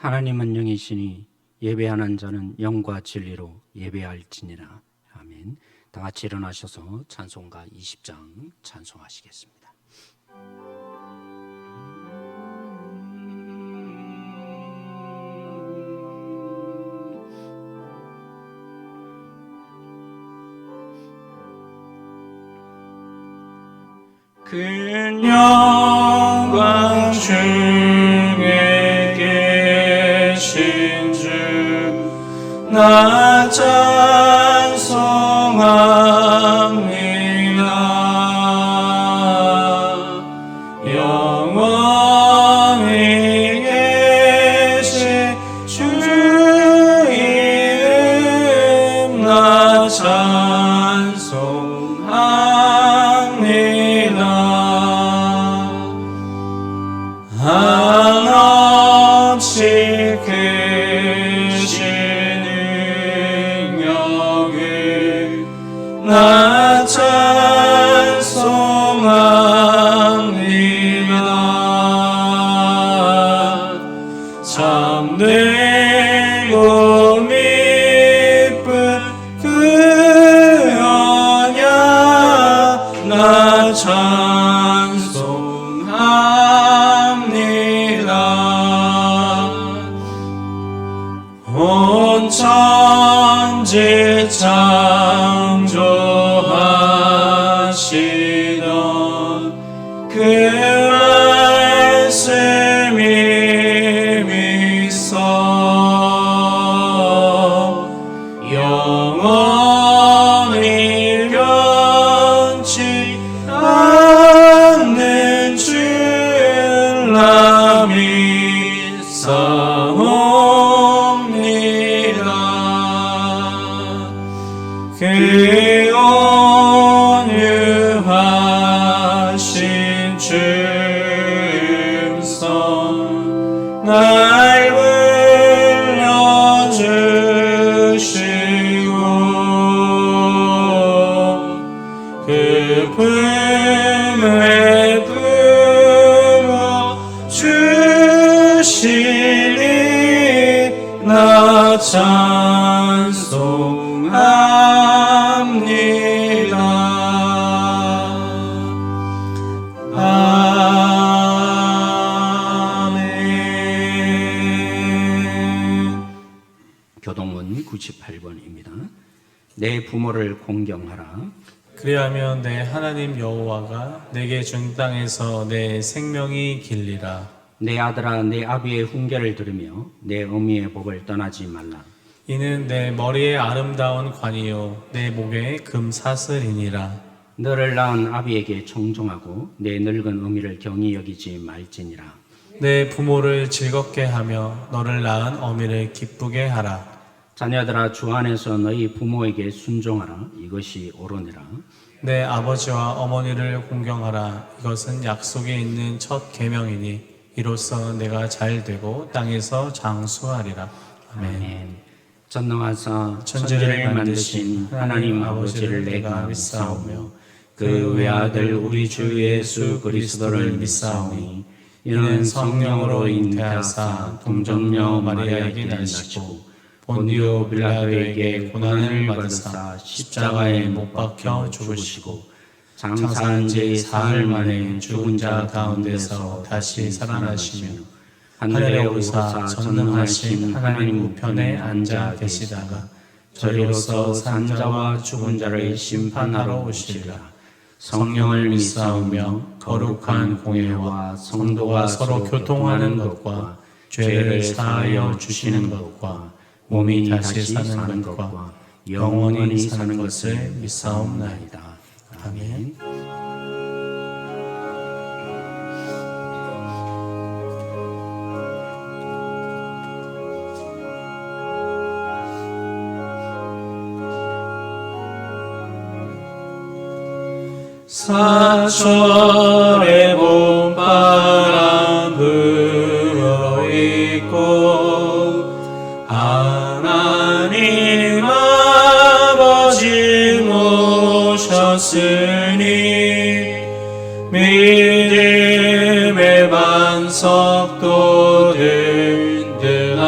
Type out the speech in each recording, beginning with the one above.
하나님은 영이시니 예배하는 자는 영과 진리로 예배할지니라. 아멘. 다 같이 일어나셔서 찬송가 20장 찬송하시겠습니다. 큰 영광 중에 계신 주 나 찬송합니다. 영원히 계신 주 이름 나 찬송합니다. 한없이 크신 능력을 나 찬송합니다. 참되고 미쁜 그 언약 나 찬송합니다. 온 천지 창조하시던 그 말씀이 믿소 영원히 변치 않는 줄 나 믿사옵니다. 그 온유하신 주음성 날 불러주시고 그 품에 부어주시니 나 찬송합니다. 아멘. 교동문 98번입니다. 내 부모를 공경하라. 그리하면 내 하나님 여호와가 내게 준 땅에서 내 생명이 길리라. 내 아들아 내 아비의 훈계를 들으며 내 어미의 법을 떠나지 말라. 이는 내 머리에 아름다운 관이요 내 목에 금사슬이니라. 너를 낳은 아비에게 청종하고 내 늙은 어미를 경히 여기지 말지니라. 내 부모를 즐겁게 하며 너를 낳은 어미를 기쁘게 하라. 자녀들아 주 안에서 너희 부모에게 순종하라. 이것이 옳으니라. 내 아버지와 어머니를 공경하라. 이것은 약속에 있는 첫 계명이니 이로써 내가 잘 되고 땅에서 장수하리라. 아멘. 아멘. 전능하사 천지를 만드신 하나님 아버지를 내가 믿사오며 그 외아들 우리 주 예수 그리스도를 믿사오니 이는 성령으로 잉태하사 동정녀 마리아에게 나시고 본디오 빌라도에게 고난을 받으사 십자가에 못 박혀 죽으시고 장사한 지 사흘 만에 죽은 자 가운데서 다시 살아나시며 하늘에 오르사 전능하신 하나님 우편에 앉아 계시다가 저리로서 산자와 죽은 자를 심판하러 오시리라. 성령을 믿사오며 거룩한 공예와 성도가 서로 교통하는 것과 죄를 사하여 주시는 것과 몸이 다시 사는 것과 영원히 사는 것을 믿사옵나이다. 아멘. 사철의 봄바람 불어있고 하나님 아버지 모셨으니 믿음의 반석도 든든하게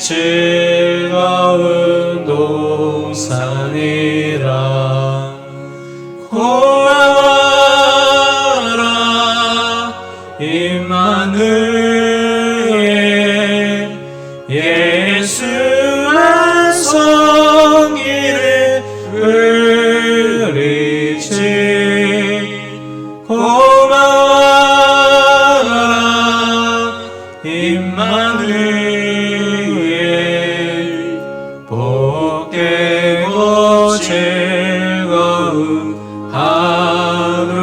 즐거운 동산이라. 고마워라 임마누엘 예수 성기를 의리지. 고마워라 임마누엘 복되고 즐거운 하루하루.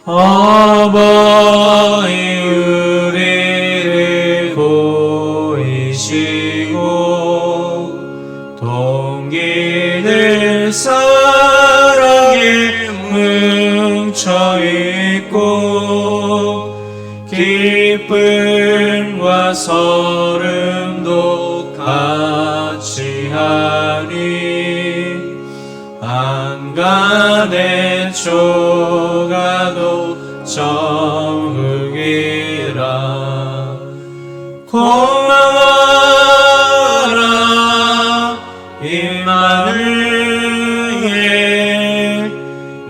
어버이 우리를 보이시고 동기들 사랑에 뭉쳐있고 기쁨과 설움도 같이 하니 안간의 조가도 정흑이라. 고마워라 임마누엘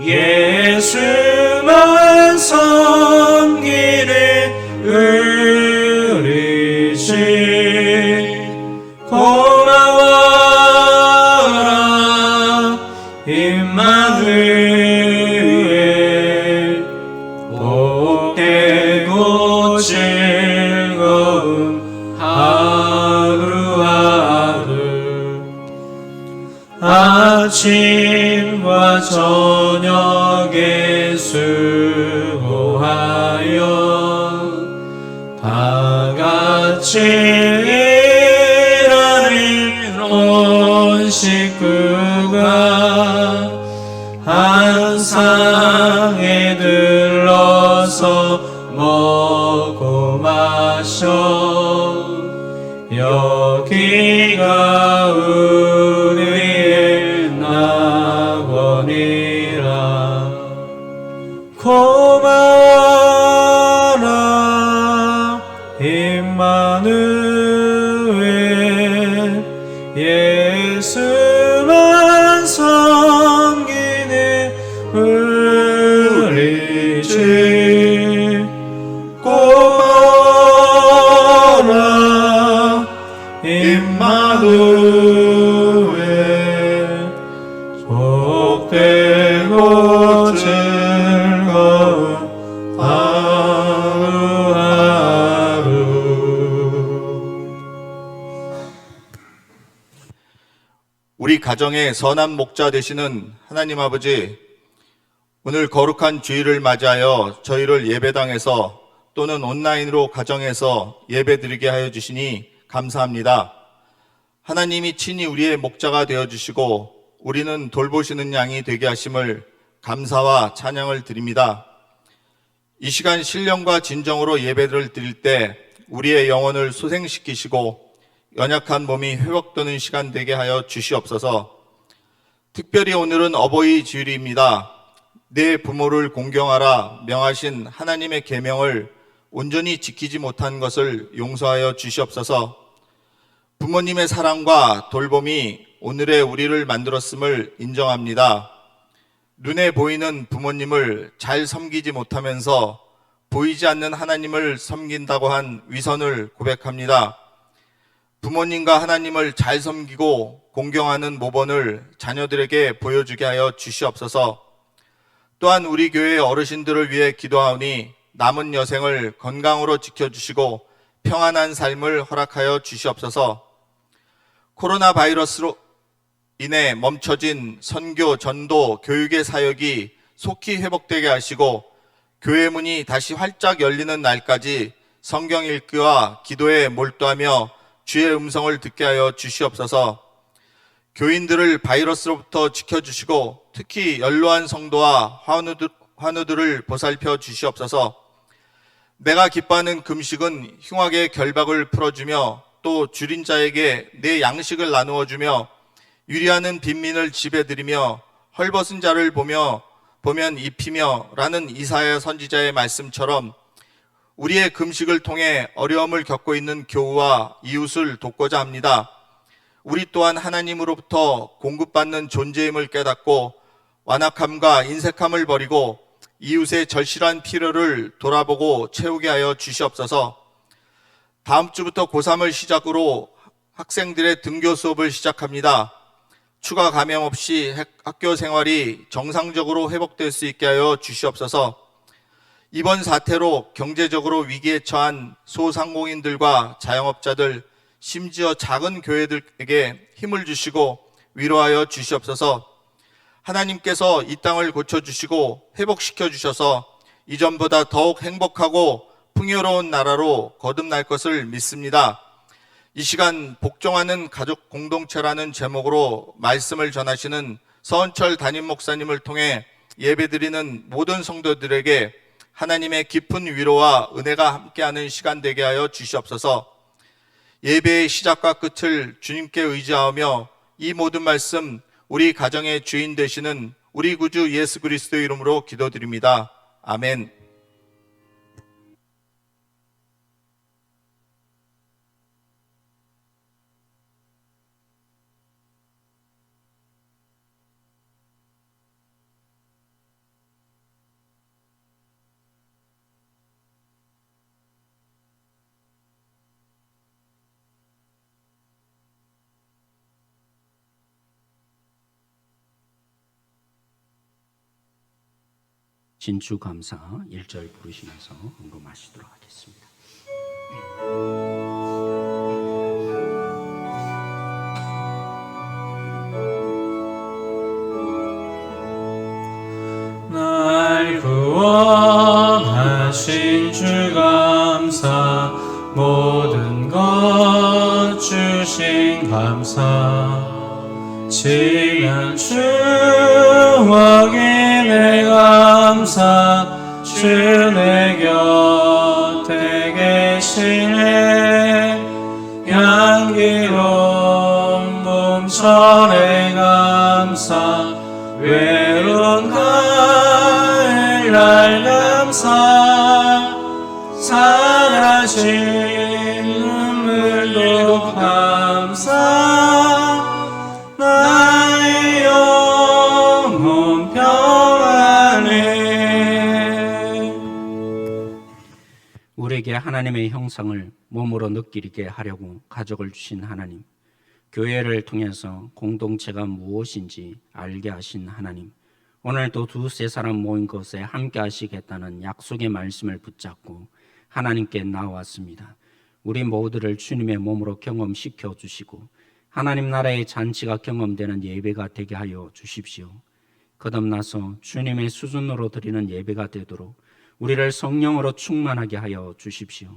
예수만 섬기는 의리지. 고마워라 임마누엘 복되고 즐거운 하루하루. 아침과 저녁에 수고하여 다같이 일하는 온 식구가 한 상에 들러서 먹고 마셔. 여기가 우리의 낙원이라. 고마워라 임마누엘 예수만 섬기는 우리지. 고마워라 임마누엘 복되고 즐거운 하루하루. 우리 가정의 선한 목자 되시는 하나님 아버지, 오늘 거룩한 주일을 맞이하여 저희를 예배당에서 또는 온라인으로 가정에서 예배드리게 하여 주시니 감사합니다. 하나님이 친히 우리의 목자가 되어주시고 우리는 돌보시는 양이 되게 하심을 감사와 찬양을 드립니다. 이 시간 신령과 진정으로 예배를 드릴 때 우리의 영혼을 소생시키시고 연약한 몸이 회복되는 시간 되게 하여 주시옵소서. 특별히 오늘은 어버이 주일입니다. 내 부모를 공경하라 명하신 하나님의 계명을 온전히 지키지 못한 것을 용서하여 주시옵소서. 부모님의 사랑과 돌봄이 오늘의 우리를 만들었음을 인정합니다. 눈에 보이는 부모님을 잘 섬기지 못하면서 보이지 않는 하나님을 섬긴다고 한 위선을 고백합니다. 부모님과 하나님을 잘 섬기고 공경하는 모범을 자녀들에게 보여주게 하여 주시옵소서. 또한 우리 교회의 어르신들을 위해 기도하오니 남은 여생을 건강으로 지켜주시고 평안한 삶을 허락하여 주시옵소서. 코로나 바이러스로 인해 멈춰진 선교, 전도, 교육의 사역이 속히 회복되게 하시고 교회 문이 다시 활짝 열리는 날까지 성경 읽기와 기도에 몰두하며 주의 음성을 듣게 하여 주시옵소서. 교인들을 바이러스로부터 지켜주시고 특히 연로한 성도와 환우들을 보살펴 주시옵소서. 내가 기뻐하는 금식은 흉악의 결박을 풀어주며 또 줄인 자에게 내 양식을 나누어 주며 유리하는 빈민을 집에 들이며 헐벗은 자를 보면 입히며 라는 이사야 선지자의 말씀처럼 우리의 금식을 통해 어려움을 겪고 있는 교우와 이웃을 돕고자 합니다. 우리 또한 하나님으로부터 공급받는 존재임을 깨닫고 완악함과 인색함을 버리고 이웃의 절실한 필요를 돌아보고 채우게 하여 주시옵소서. 다음 주부터 고3을 시작으로 학생들의 등교 수업을 시작합니다. 추가 감염 없이 학교 생활이 정상적으로 회복될 수 있게 하여 주시옵소서. 이번 사태로 경제적으로 위기에 처한 소상공인들과 자영업자들, 심지어 작은 교회들에게 힘을 주시고 위로하여 주시옵소서. 하나님께서 이 땅을 고쳐주시고 회복시켜 주셔서 이전보다 더욱 행복하고 풍요로운 나라로 거듭날 것을 믿습니다. 이 시간 복종하는 가족 공동체라는 제목으로 말씀을 전하시는 서은철 담임 목사님을 통해 예배드리는 모든 성도들에게 하나님의 깊은 위로와 은혜가 함께하는 시간 되게 하여 주시옵소서. 예배의 시작과 끝을 주님께 의지하며 이 모든 말씀 우리 가정의 주인 되시는 우리 구주 예수 그리스도의 이름으로 기도드립니다. 아멘. 진추감사 1절 부르시면서 헌금하시도록 하겠습니다. 날 구원하신 주 감사, 모든 것 주신 감사, 지난 추억이 내 감사, 주 내 곁에 계시네. 향기로운 몸처럼 감사, 외로운 가을 날 감사, 사라진 눈물도 감사, 나의 영혼 평안해. 우리에게 하나님의 형상을 몸으로 느끼게 하려고 가족을 주신 하나님, 교회를 통해서 공동체가 무엇인지 알게 하신 하나님, 오늘도 두세 사람 모인 곳에 함께 하시겠다는 약속의 말씀을 붙잡고 하나님께 나왔습니다. 우리 모두를 주님의 몸으로 경험시켜 주시고 하나님 나라의 잔치가 경험되는 예배가 되게 하여 주십시오. 거듭나서 주님의 수준으로 드리는 예배가 되도록 우리를 성령으로 충만하게 하여 주십시오.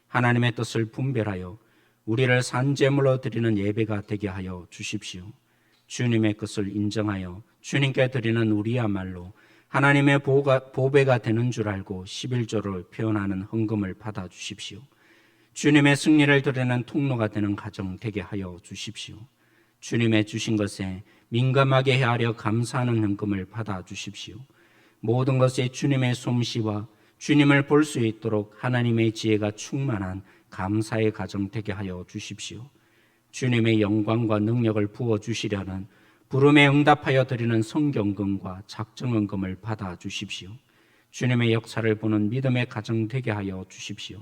하나님의 뜻을 분별하여 우리를 산제물로 드리는 예배가 되게 하여 주십시오. 주님의 것을 인정하여 주님께 드리는 우리야말로 하나님의 보배가 되는 줄 알고 11조를 표현하는 헌금을 받아 주십시오. 주님의 승리를 드리는 통로가 되는 가정 되게 하여 주십시오. 주님의 주신 것에 민감하게 헤아려 감사하는 헌금을 받아 주십시오. 모든 것에 주님의 솜씨와 주님을 볼 수 있도록 하나님의 지혜가 충만한 감사의 가정 되게 하여 주십시오. 주님의 영광과 능력을 부어주시려는 부름에 응답하여 드리는 성경금과 작정헌금을 받아 주십시오. 주님의 역사를 보는 믿음의 가정 되게 하여 주십시오.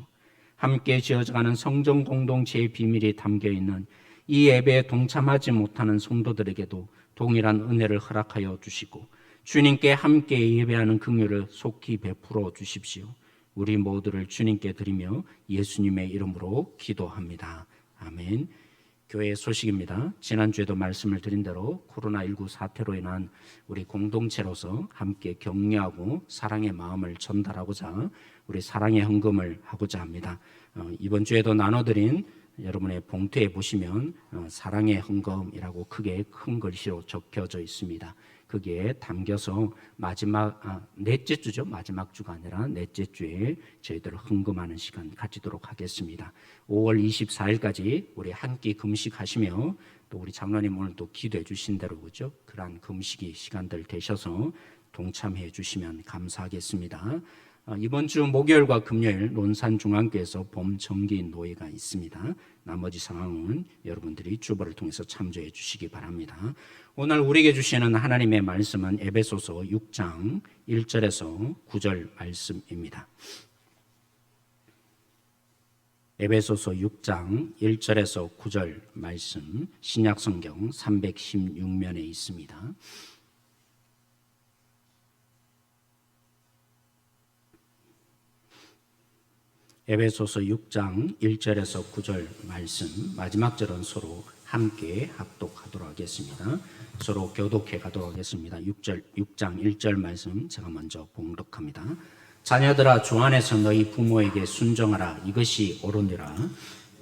함께 지어져가는 성전 공동체의 비밀이 담겨있는 이 예배에 동참하지 못하는 성도들에게도 동일한 은혜를 허락하여 주시고 주님께 함께 예배하는 긍휼을 속히 베풀어 주십시오. 우리 모두를 주님께 드리며 예수님의 이름으로 기도합니다. 아멘. 교회의 소식입니다. 지난주에도 말씀을 드린 대로 코로나19 사태로 인한 우리 공동체로서 함께 격려하고 사랑의 마음을 전달하고자 우리 사랑의 헌금을 하고자 합니다. 이번 주에도 나눠드린 여러분의 봉투에 보시면 사랑의 헌금이라고 크게 큰 글씨로 적혀져 있습니다. 거기에 담겨서 넷째 주죠. 마지막 주가 아니라 넷째 주에 저희들 헌금하는 시간 가지도록 하겠습니다. 5월 24일까지 우리 한 끼 금식하시며 또 우리 장로님 오늘 또 기도해 주신 대로 그죠? 그러한 금식이 시간들 되셔서 동참해 주시면 감사하겠습니다. 이번 주 목요일과 금요일 논산중앙교에서 봄 정기 노예가 있습니다. 나머지 상황은 여러분들이 주보를 통해서 참조해 주시기 바랍니다. 오늘 우리에게 주시는 하나님의 말씀은 에베소서 6장 1절에서 9절 말씀입니다. 에베소서 6장 1절에서 9절 말씀, 신약성경 316면에 있습니다. 에베소서 6장 1절에서 9절 말씀, 마지막 절은 서로 함께 합독하도록 하겠습니다. 서로 교독해 가도록 하겠습니다. 6장 1절 말씀 제가 먼저 봉독합니다. 자녀들아, 주 안에서 너희 부모에게 순종하라. 이것이 옳으니라.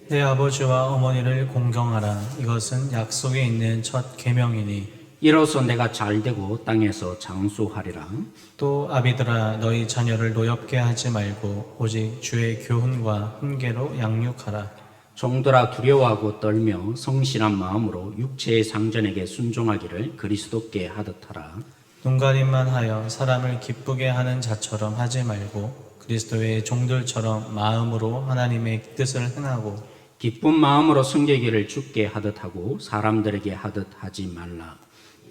내 아버지와 어머니를 공경하라. 이것은 약속에 있는 첫 계명이니. 이로써 내가 잘되고 땅에서 장수하리라. 또 아비들아, 너희 자녀를 노엽게 하지 말고 오직 주의 교훈과 훈계로 양육하라. 종들아, 두려워하고 떨며 성실한 마음으로 육체의 상전에게 순종하기를 그리스도께 하듯 하라. 눈가림만 하여 사람을 기쁘게 하는 자처럼 하지 말고 그리스도의 종들처럼 마음으로 하나님의 뜻을 행하고 기쁜 마음으로 섬기기를 주께 하듯 하고 사람들에게 하듯 하지 말라.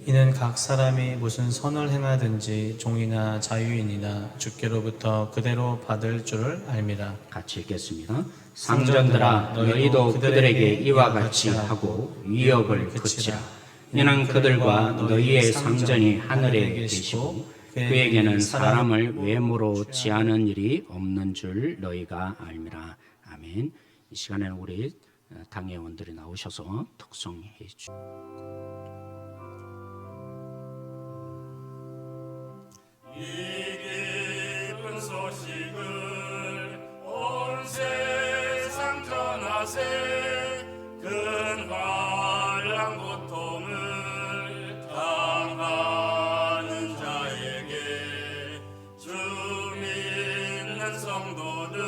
이는 각 사람이 무슨 선을 행하든지 종이나 자유인이나 주께로부터 그대로 받을 줄을 알미라. 같이 읽겠습니다. 상전들아, 너희도 그들에게 이와 같이 하고 위협을 그치라. 이는 그들과 너희의 상전이 하늘에 계시고 그에게는 사람을 외모로 취하는 일이 없는 줄 너희가 알미라. 아멘. 이 시간에는 우리 당회원들이 나오셔서 특송해 주십시오. 이 기쁜 소식을 온 세상 전하세. 근활한 고통을 당하는 자에게 주 믿는 성도들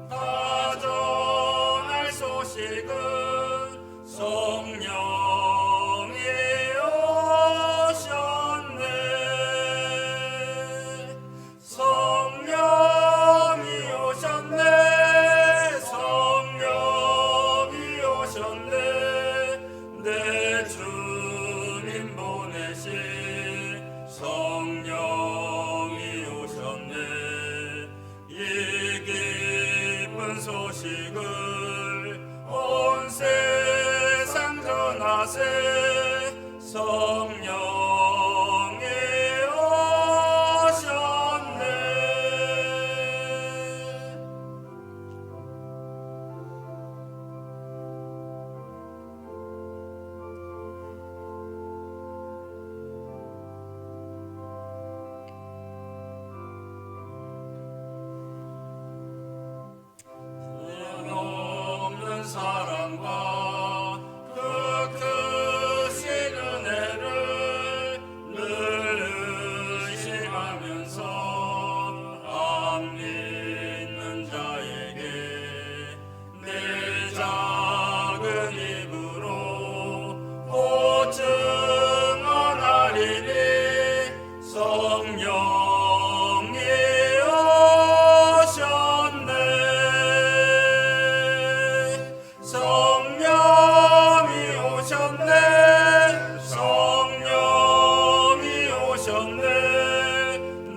다 전할 소식은 성령이 오셨네. 성령이 오셨네. 성령이 오셨네. 내 주님 보내신 성령이 오셨네. 이 기쁜 소식을 온 세상 전하세. 성령이 오셨네. 없는 사랑과 그 크신 은혜를 늘 의심하면서 안 믿는 자에게 내 작은 입으로 곧 증언하리니. 성령이 오셨네. 성령이 오셨네. 성령이 오셨네.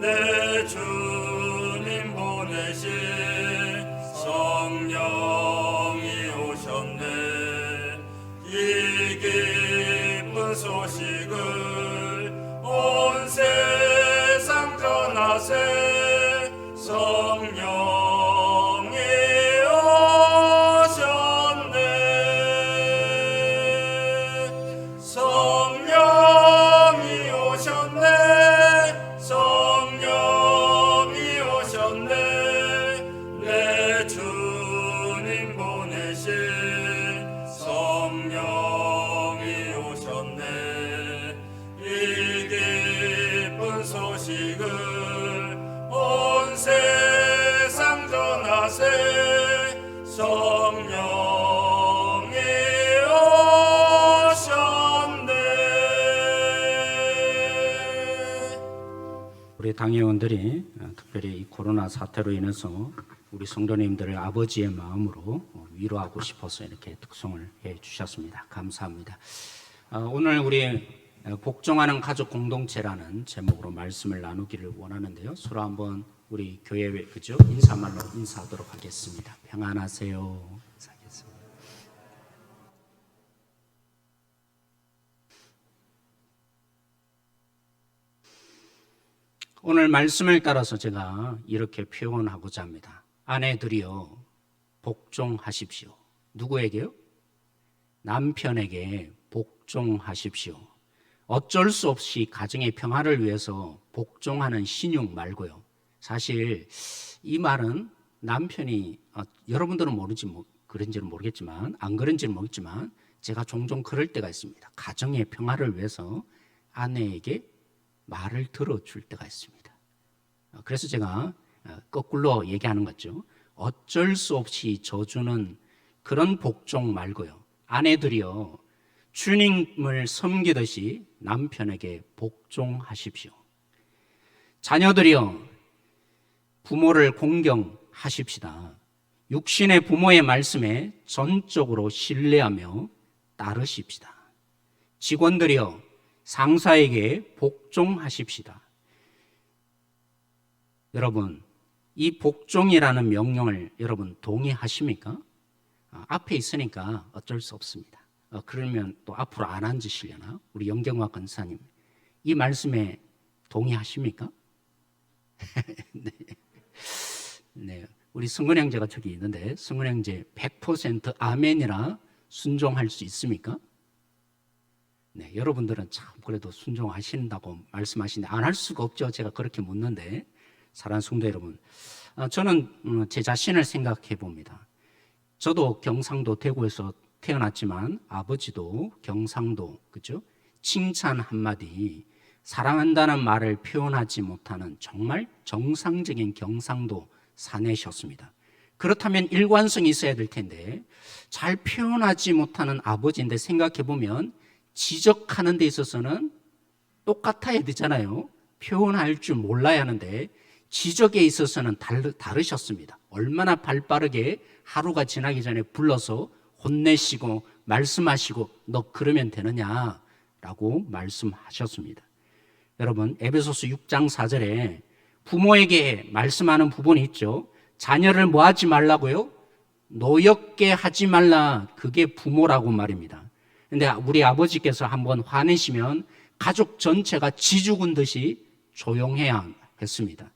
내 주님 보내신 성령이 오셨네. 이 기쁜 소식을 온 세상 전하세. 성령이 오셨네. 성령이 오셨네. 성령이 오셨네. 내 주님 보내신 성령이 오셨네. 이 기쁜 소식을 당회원들이 특별히 이 코로나 사태로 인해서 우리 성도님들을 아버지의 마음으로 위로하고 싶어서 이렇게 특송을 해 주셨습니다. 감사합니다. 오늘 우리 복종하는 가족 공동체라는 제목으로 말씀을 나누기를 원하는데요. 서로 한번 우리 교회 그죠? 인사말로 인사하도록 하겠습니다. 평안하세요. 인사하겠습니다. 오늘 말씀을 따라서 제가 이렇게 표현하고자 합니다. 아내들이여 복종하십시오. 누구에게요? 남편에게 복종하십시오. 어쩔 수 없이 가정의 평화를 위해서 복종하는 신용 말고요. 사실 이 말은 남편이 여러분들은 그런지는 모르겠지만 안 그런지는 모르겠지만 제가 종종 그럴 때가 있습니다. 가정의 평화를 위해서 아내에게 말을 들어줄 때가 있습니다. 그래서 제가 거꾸로 얘기하는 거죠. 어쩔 수 없이 져주는 그런 복종 말고요. 아내들이요, 주님을 섬기듯이 남편에게 복종하십시오. 자녀들이요, 부모를 공경하십시다. 육신의 부모의 말씀에 전적으로 신뢰하며 따르십시다. 직원들이요, 상사에게 복종하십시다. 여러분, 이 복종이라는 명령을 여러분 동의하십니까? 앞에 있으니까 어쩔 수 없습니다. 그러면 또 앞으로 안 앉으시려나? 우리 영경화 권사님, 이 말씀에 동의하십니까? 네, 우리 승근 형제가 저기 있는데 승근 형제 100% 아멘이라 순종할 수 있습니까? 네, 여러분들은 참 그래도 순종하신다고 말씀하시는데 안 할 수가 없죠. 제가 그렇게 묻는데 사랑하는 성도 여러분, 저는 제 자신을 생각해 봅니다. 저도 경상도 대구에서 태어났지만 아버지도 경상도, 그죠? 칭찬 한마디, 사랑한다는 말을 표현하지 못하는 정말 정상적인 경상도 사내셨습니다. 그렇다면 일관성이 있어야 될 텐데 잘 표현하지 못하는 아버지인데 생각해 보면 지적하는 데 있어서는 똑같아야 되잖아요. 표현할 줄 몰라야 하는데 지적에 있어서는 다르셨습니다. 얼마나 발빠르게 하루가 지나기 전에 불러서 혼내시고 말씀하시고 너 그러면 되느냐라고 말씀하셨습니다. 여러분, 에베소서 6장 4절에 부모에게 말씀하는 부분이 있죠. 자녀를 뭐 하지 말라고요? 노엽게 하지 말라. 그게 부모라고 말입니다. 근데 우리 아버지께서 한번 화내시면 가족 전체가 지죽은 듯이 조용해야 했습니다.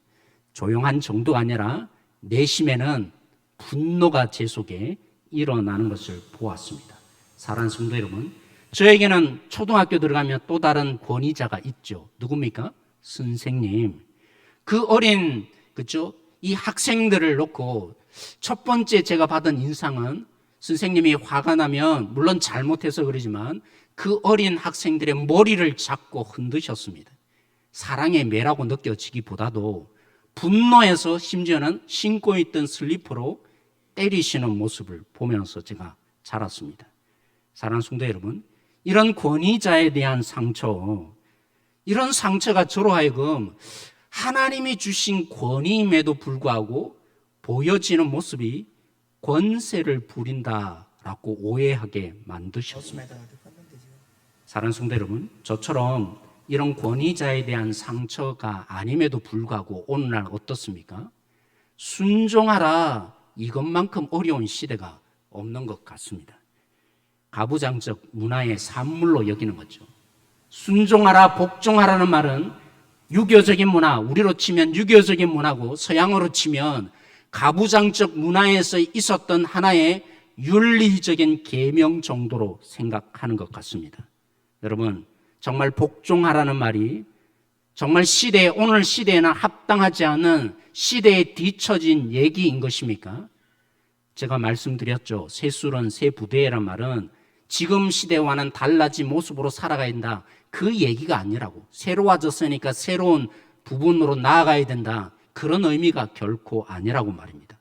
조용한 정도가 아니라 내심에는 분노가 제 속에 일어나는 것을 보았습니다. 사랑하는 성도 여러분, 저에게는 초등학교 들어가면 또 다른 권위자가 있죠. 누굽니까? 선생님. 그 어린, 그죠? 이 학생들을 놓고 첫 번째 제가 받은 인상은 선생님이 화가 나면 물론 잘못해서 그러지만 그 어린 학생들의 머리를 잡고 흔드셨습니다. 사랑의 매라고 느껴지기보다도 분노해서 심지어는 신고 있던 슬리퍼로 때리시는 모습을 보면서 제가 자랐습니다. 사랑하는 성도 여러분, 이런 권위자에 대한 상처, 이런 상처가 저로 하여금 하나님이 주신 권위임에도 불구하고 보여지는 모습이 권세를 부린다라고 오해하게 만드셨습니다. 사랑하는 성도 여러분, 저처럼 이런 권위자에 대한 상처가 아님에도 불구하고 오늘날 어떻습니까? 순종하라, 이것만큼 어려운 시대가 없는 것 같습니다. 가부장적 문화의 산물로 여기는 거죠. 순종하라, 복종하라는 말은 유교적인 문화, 우리로 치면 유교적인 문화고 서양으로 치면 가부장적 문화에서 있었던 하나의 윤리적인 계명 정도로 생각하는 것 같습니다. 여러분, 정말 복종하라는 말이 정말 오늘 시대에는 합당하지 않은 시대에 뒤처진 얘기인 것입니까? 제가 말씀드렸죠. 새술은 새 부대라는 말은 지금 시대와는 달라진 모습으로 살아가야 된다. 그 얘기가 아니라고. 새로워졌으니까 새로운 부분으로 나아가야 된다. 그런 의미가 결코 아니라고 말입니다.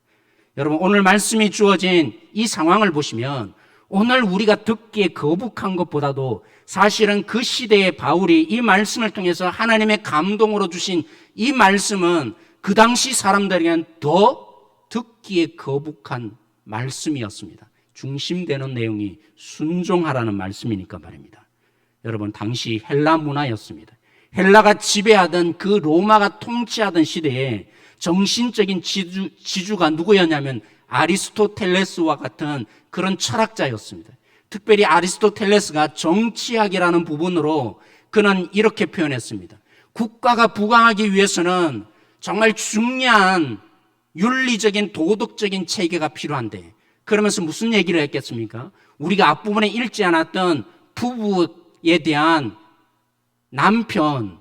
여러분, 오늘 말씀이 주어진 이 상황을 보시면 오늘 우리가 듣기에 거북한 것보다도 사실은 그 시대의 바울이 이 말씀을 통해서 하나님의 감동으로 주신 이 말씀은 그 당시 사람들에게는 더 듣기에 거북한 말씀이었습니다. 중심되는 내용이 순종하라는 말씀이니까 말입니다. 여러분, 당시 헬라 문화였습니다. 헬라가 지배하던 그 로마가 통치하던 시대에 정신적인 지주가 누구였냐면 아리스토텔레스와 같은 그런 철학자였습니다. 특별히 아리스토텔레스가 정치학이라는 부분으로 그는 이렇게 표현했습니다. 국가가 부강하기 위해서는 정말 중요한 윤리적인 도덕적인 체계가 필요한데, 그러면서 무슨 얘기를 했겠습니까? 우리가 앞부분에 읽지 않았던 부부에 대한 남편,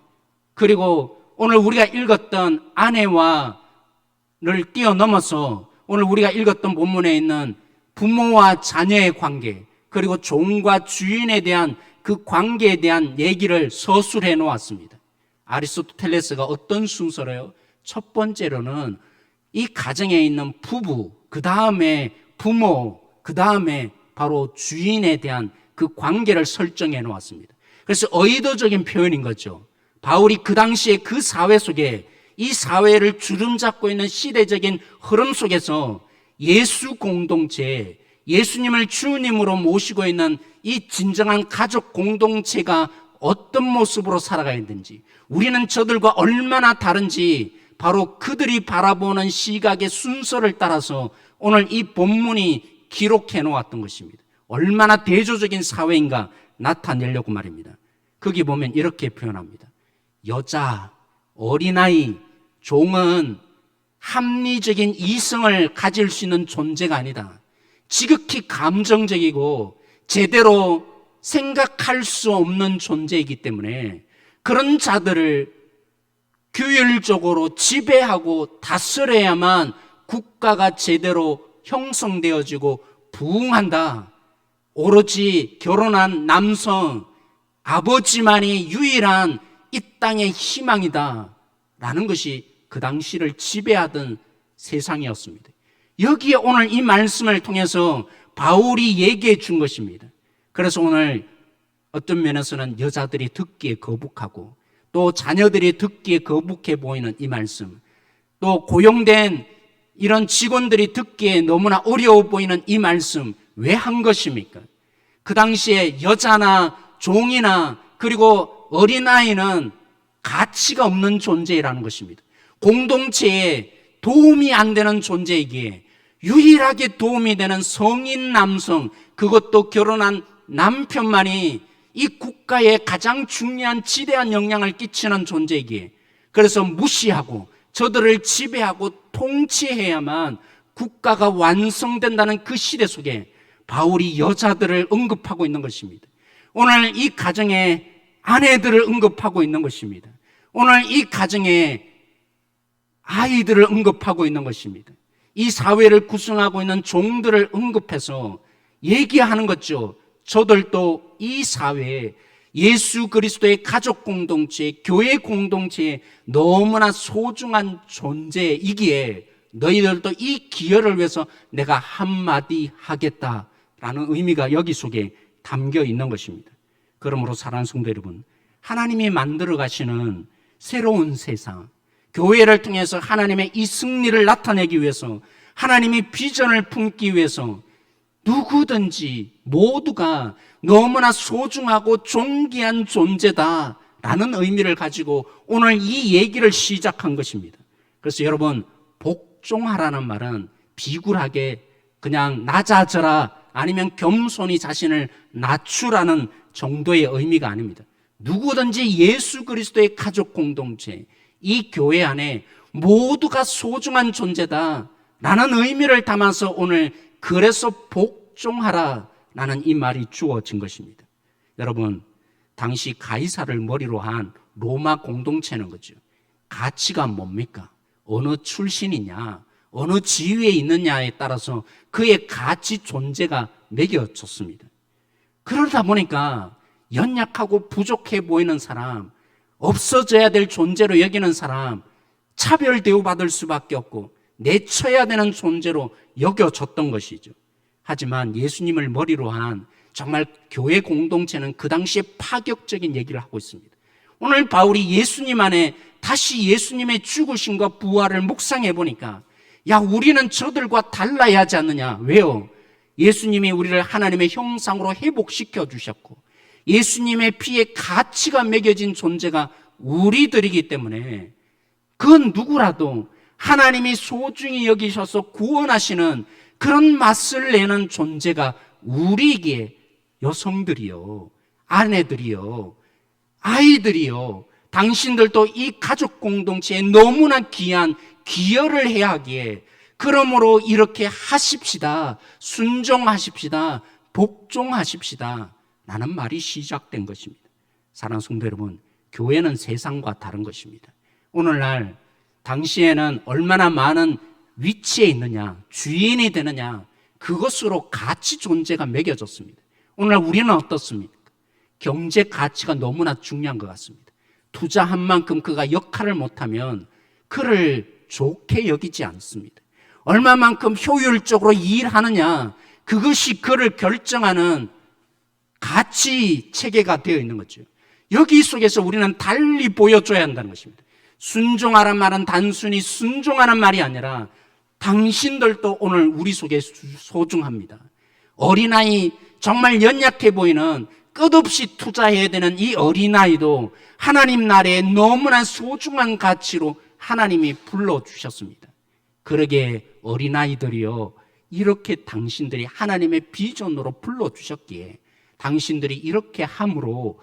그리고 오늘 우리가 읽었던 아내와를 뛰어넘어서 오늘 우리가 읽었던 본문에 있는 부모와 자녀의 관계, 그리고 종과 주인에 대한 그 관계에 대한 얘기를 서술해 놓았습니다. 아리스토텔레스가 어떤 순서로요? 첫 번째로는 이 가정에 있는 부부, 그 다음에 부모, 그 다음에 바로 주인에 대한 그 관계를 설정해 놓았습니다. 그래서 의도적인 표현인 거죠. 바울이 그 당시에 그 사회 속에, 이 사회를 주름잡고 있는 시대적인 흐름 속에서 예수 공동체, 예수님을 주님으로 모시고 있는 이 진정한 가족 공동체가 어떤 모습으로 살아가야 되는지, 우리는 저들과 얼마나 다른지 바로 그들이 바라보는 시각의 순서를 따라서 오늘 이 본문이 기록해 놓았던 것입니다. 얼마나 대조적인 사회인가 나타내려고 말입니다. 거기 보면 이렇게 표현합니다. 여자, 어린아이, 종은 합리적인 이성을 가질 수 있는 존재가 아니다. 지극히 감정적이고 제대로 생각할 수 없는 존재이기 때문에 그런 자들을 규율적으로 지배하고 다스려야만 국가가 제대로 형성되어지고 부흥한다. 오로지 결혼한 남성, 아버지만이 유일한 이 땅의 희망이다 라는 것이 그 당시를 지배하던 세상이었습니다. 여기에 오늘 이 말씀을 통해서 바울이 얘기해 준 것입니다. 그래서 오늘 어떤 면에서는 여자들이 듣기에 거북하고 또 자녀들이 듣기에 거북해 보이는 이 말씀, 또 고용된 이런 직원들이 듣기에 너무나 어려워 보이는 이 말씀 왜 한 것입니까? 그 당시에 여자나 종이나 그리고 어린아이는 가치가 없는 존재라는 것입니다. 공동체에 도움이 안 되는 존재이기에 유일하게 도움이 되는 성인 남성, 그것도 결혼한 남편만이 이 국가에 가장 중요한 지대한 영향을 끼치는 존재이기에 그래서 무시하고 저들을 지배하고 통치해야만 국가가 완성된다는 그 시대 속에 바울이 여자들을 언급하고 있는 것입니다. 오늘 이 가정에 아내들을 언급하고 있는 것입니다. 오늘 이 가정에 아이들을 언급하고 있는 것입니다. 이 사회를 구성하고 있는 종들을 언급해서 얘기하는 거죠. 저들도 이 사회에 예수 그리스도의 가족 공동체, 교회 공동체에 너무나 소중한 존재이기에 너희들도 이 기여를 위해서 내가 한마디 하겠다라는 의미가 여기 속에 담겨 있는 것입니다. 그러므로 사랑하는 성도 여러분, 하나님이 만들어 가시는 새로운 세상, 교회를 통해서 하나님의 이 승리를 나타내기 위해서, 하나님이 비전을 품기 위해서 누구든지 모두가 너무나 소중하고 존귀한 존재다라는 의미를 가지고 오늘 이 얘기를 시작한 것입니다. 그래서 여러분, 복종하라는 말은 비굴하게 그냥 낮아져라 아니면 겸손히 자신을 낮추라는 정도의 의미가 아닙니다. 누구든지 예수 그리스도의 가족 공동체, 이 교회 안에 모두가 소중한 존재다 라는 의미를 담아서 오늘 그래서 복종하라 라는 이 말이 주어진 것입니다. 여러분, 당시 가이사를 머리로 한 로마 공동체는 거죠. 가치가 뭡니까? 어느 출신이냐, 어느 지위에 있느냐에 따라서 그의 가치 존재가 매겨졌습니다. 그러다 보니까 연약하고 부족해 보이는 사람, 없어져야 될 존재로 여기는 사람, 차별 대우받을 수밖에 없고 내쳐야 되는 존재로 여겨졌던 것이죠. 하지만 예수님을 머리로 한 정말 교회 공동체는 그 당시에 파격적인 얘기를 하고 있습니다. 오늘 바울이 예수님 안에 다시 예수님의 죽으심과 부활을 묵상해 보니까 야, 우리는 저들과 달라야 하지 않느냐. 왜요? 예수님이 우리를 하나님의 형상으로 회복시켜 주셨고 예수님의 피에 가치가 매겨진 존재가 우리들이기 때문에 그 누구라도 하나님이 소중히 여기셔서 구원하시는 그런 맛을 내는 존재가 우리에게 여성들이요, 아내들이요, 아이들이요, 당신들도 이 가족 공동체에 너무나 귀한 기여를 해야 하기에 그러므로 이렇게 하십시다, 순종하십시다, 복종하십시다 라는 말이 시작된 것입니다. 사랑하는 성도 여러분, 교회는 세상과 다른 것입니다. 오늘날 당시에는 얼마나 많은 위치에 있느냐, 주인이 되느냐, 그것으로 가치 존재가 매겨졌습니다. 오늘날 우리는 어떻습니까? 경제 가치가 너무나 중요한 것 같습니다. 투자한 만큼 그가 역할을 못하면 그를 좋게 여기지 않습니다. 얼마만큼 효율적으로 일하느냐, 그것이 그를 결정하는 가치 체계가 되어 있는 거죠. 여기 속에서 우리는 달리 보여줘야 한다는 것입니다. 순종하라는 말은 단순히 순종하는 말이 아니라 당신들도 오늘 우리 속에 소중합니다. 어린아이, 정말 연약해 보이는 끝없이 투자해야 되는 이 어린아이도 하나님 나라에 너무나 소중한 가치로 하나님이 불러주셨습니다. 그러게 어린아이들이요, 이렇게 당신들이 하나님의 비전으로 불러주셨기에 당신들이 이렇게 함으로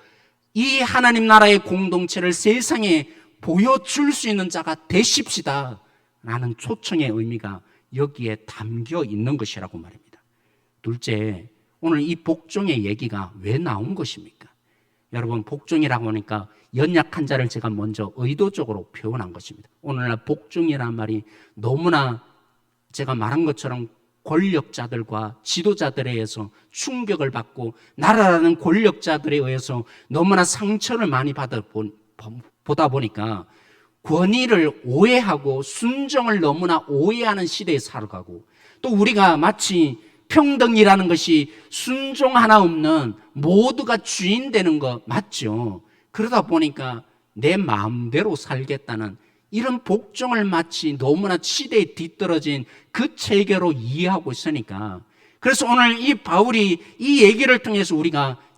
이 하나님 나라의 공동체를 세상에 보여줄 수 있는 자가 되십시다 라는 초청의 의미가 여기에 담겨 있는 것이라고 말입니다. 둘째, 오늘 이 복종의 얘기가 왜 나온 것입니까? 여러분, 복종이라고 하니까 연약한 자를 제가 먼저 의도적으로 표현한 것입니다. 오늘날 복종이라는 말이 너무나 제가 말한 것처럼 권력자들과 지도자들에 의해서 충격을 받고 나라라는 권력자들에 의해서 너무나 상처를 많이 보다 보니까 권위를 오해하고 순종을 너무나 오해하는 시대에 살아가고, 또 우리가 마치 평등이라는 것이 순종 하나 없는 모두가 주인 되는 거 맞죠? 그러다 보니까 내 마음대로 살겠다는 이런 복종을 마치 너무나 시대에 뒤떨어진 그 체계로 이해하고 있으니까, 그래서 오늘 이 바울이 이 얘기를 통해서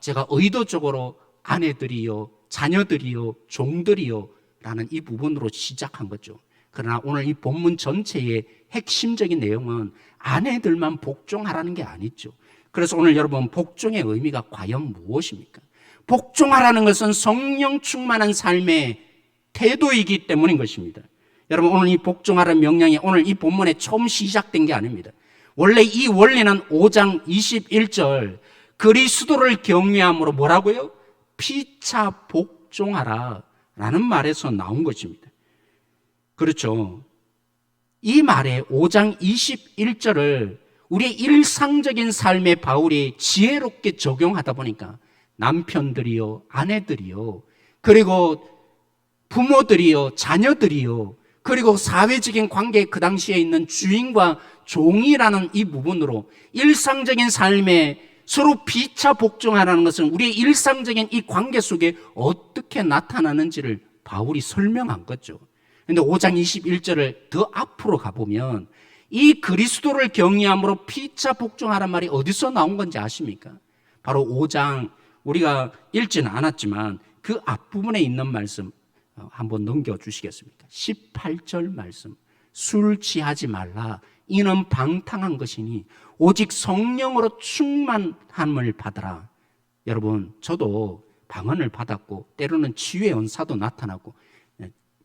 제가 의도적으로 아내들이요, 자녀들이요, 종들이요 라는 이 부분으로 시작한 거죠. 그러나 오늘 이 본문 전체의 핵심적인 내용은 아내들만 복종하라는 게 아니죠. 그래서 오늘 여러분, 복종의 의미가 과연 무엇입니까? 복종하라는 것은 성령 충만한 삶의 태도이기 때문인 것입니다. 여러분, 오늘 이 복종하라는 명령이 오늘 이 본문에 처음 시작된 게 아닙니다. 원래 이 원리는 5장 21절 그리스도를 경외함으로 뭐라고요? 피차 복종하라 라는 말에서 나온 것입니다. 그렇죠. 이 말에 5장 21절을 우리의 일상적인 삶에 바울이 지혜롭게 적용하다 보니까 남편들이요, 아내들이요, 그리고 부모들이요, 자녀들이요, 그리고 사회적인 관계, 그 당시에 있는 주인과 종이라는 이 부분으로 일상적인 삶에 서로 피차 복종하라는 것은 우리의 일상적인 이 관계 속에 어떻게 나타나는지를 바울이 설명한 거죠. 그런데 5장 21절을 더 앞으로 가보면 이 그리스도를 경외함으로 피차 복종하라는 말이 어디서 나온 건지 아십니까? 바로 5장, 우리가 읽지는 않았지만 그 앞부분에 있는 말씀 한번 넘겨주시겠습니까? 18절 말씀, 술 취하지 말라, 이는 방탕한 것이니 오직 성령으로 충만함을 받아라. 여러분, 저도 방언을 받았고 때로는 치유의 은사도 나타나고,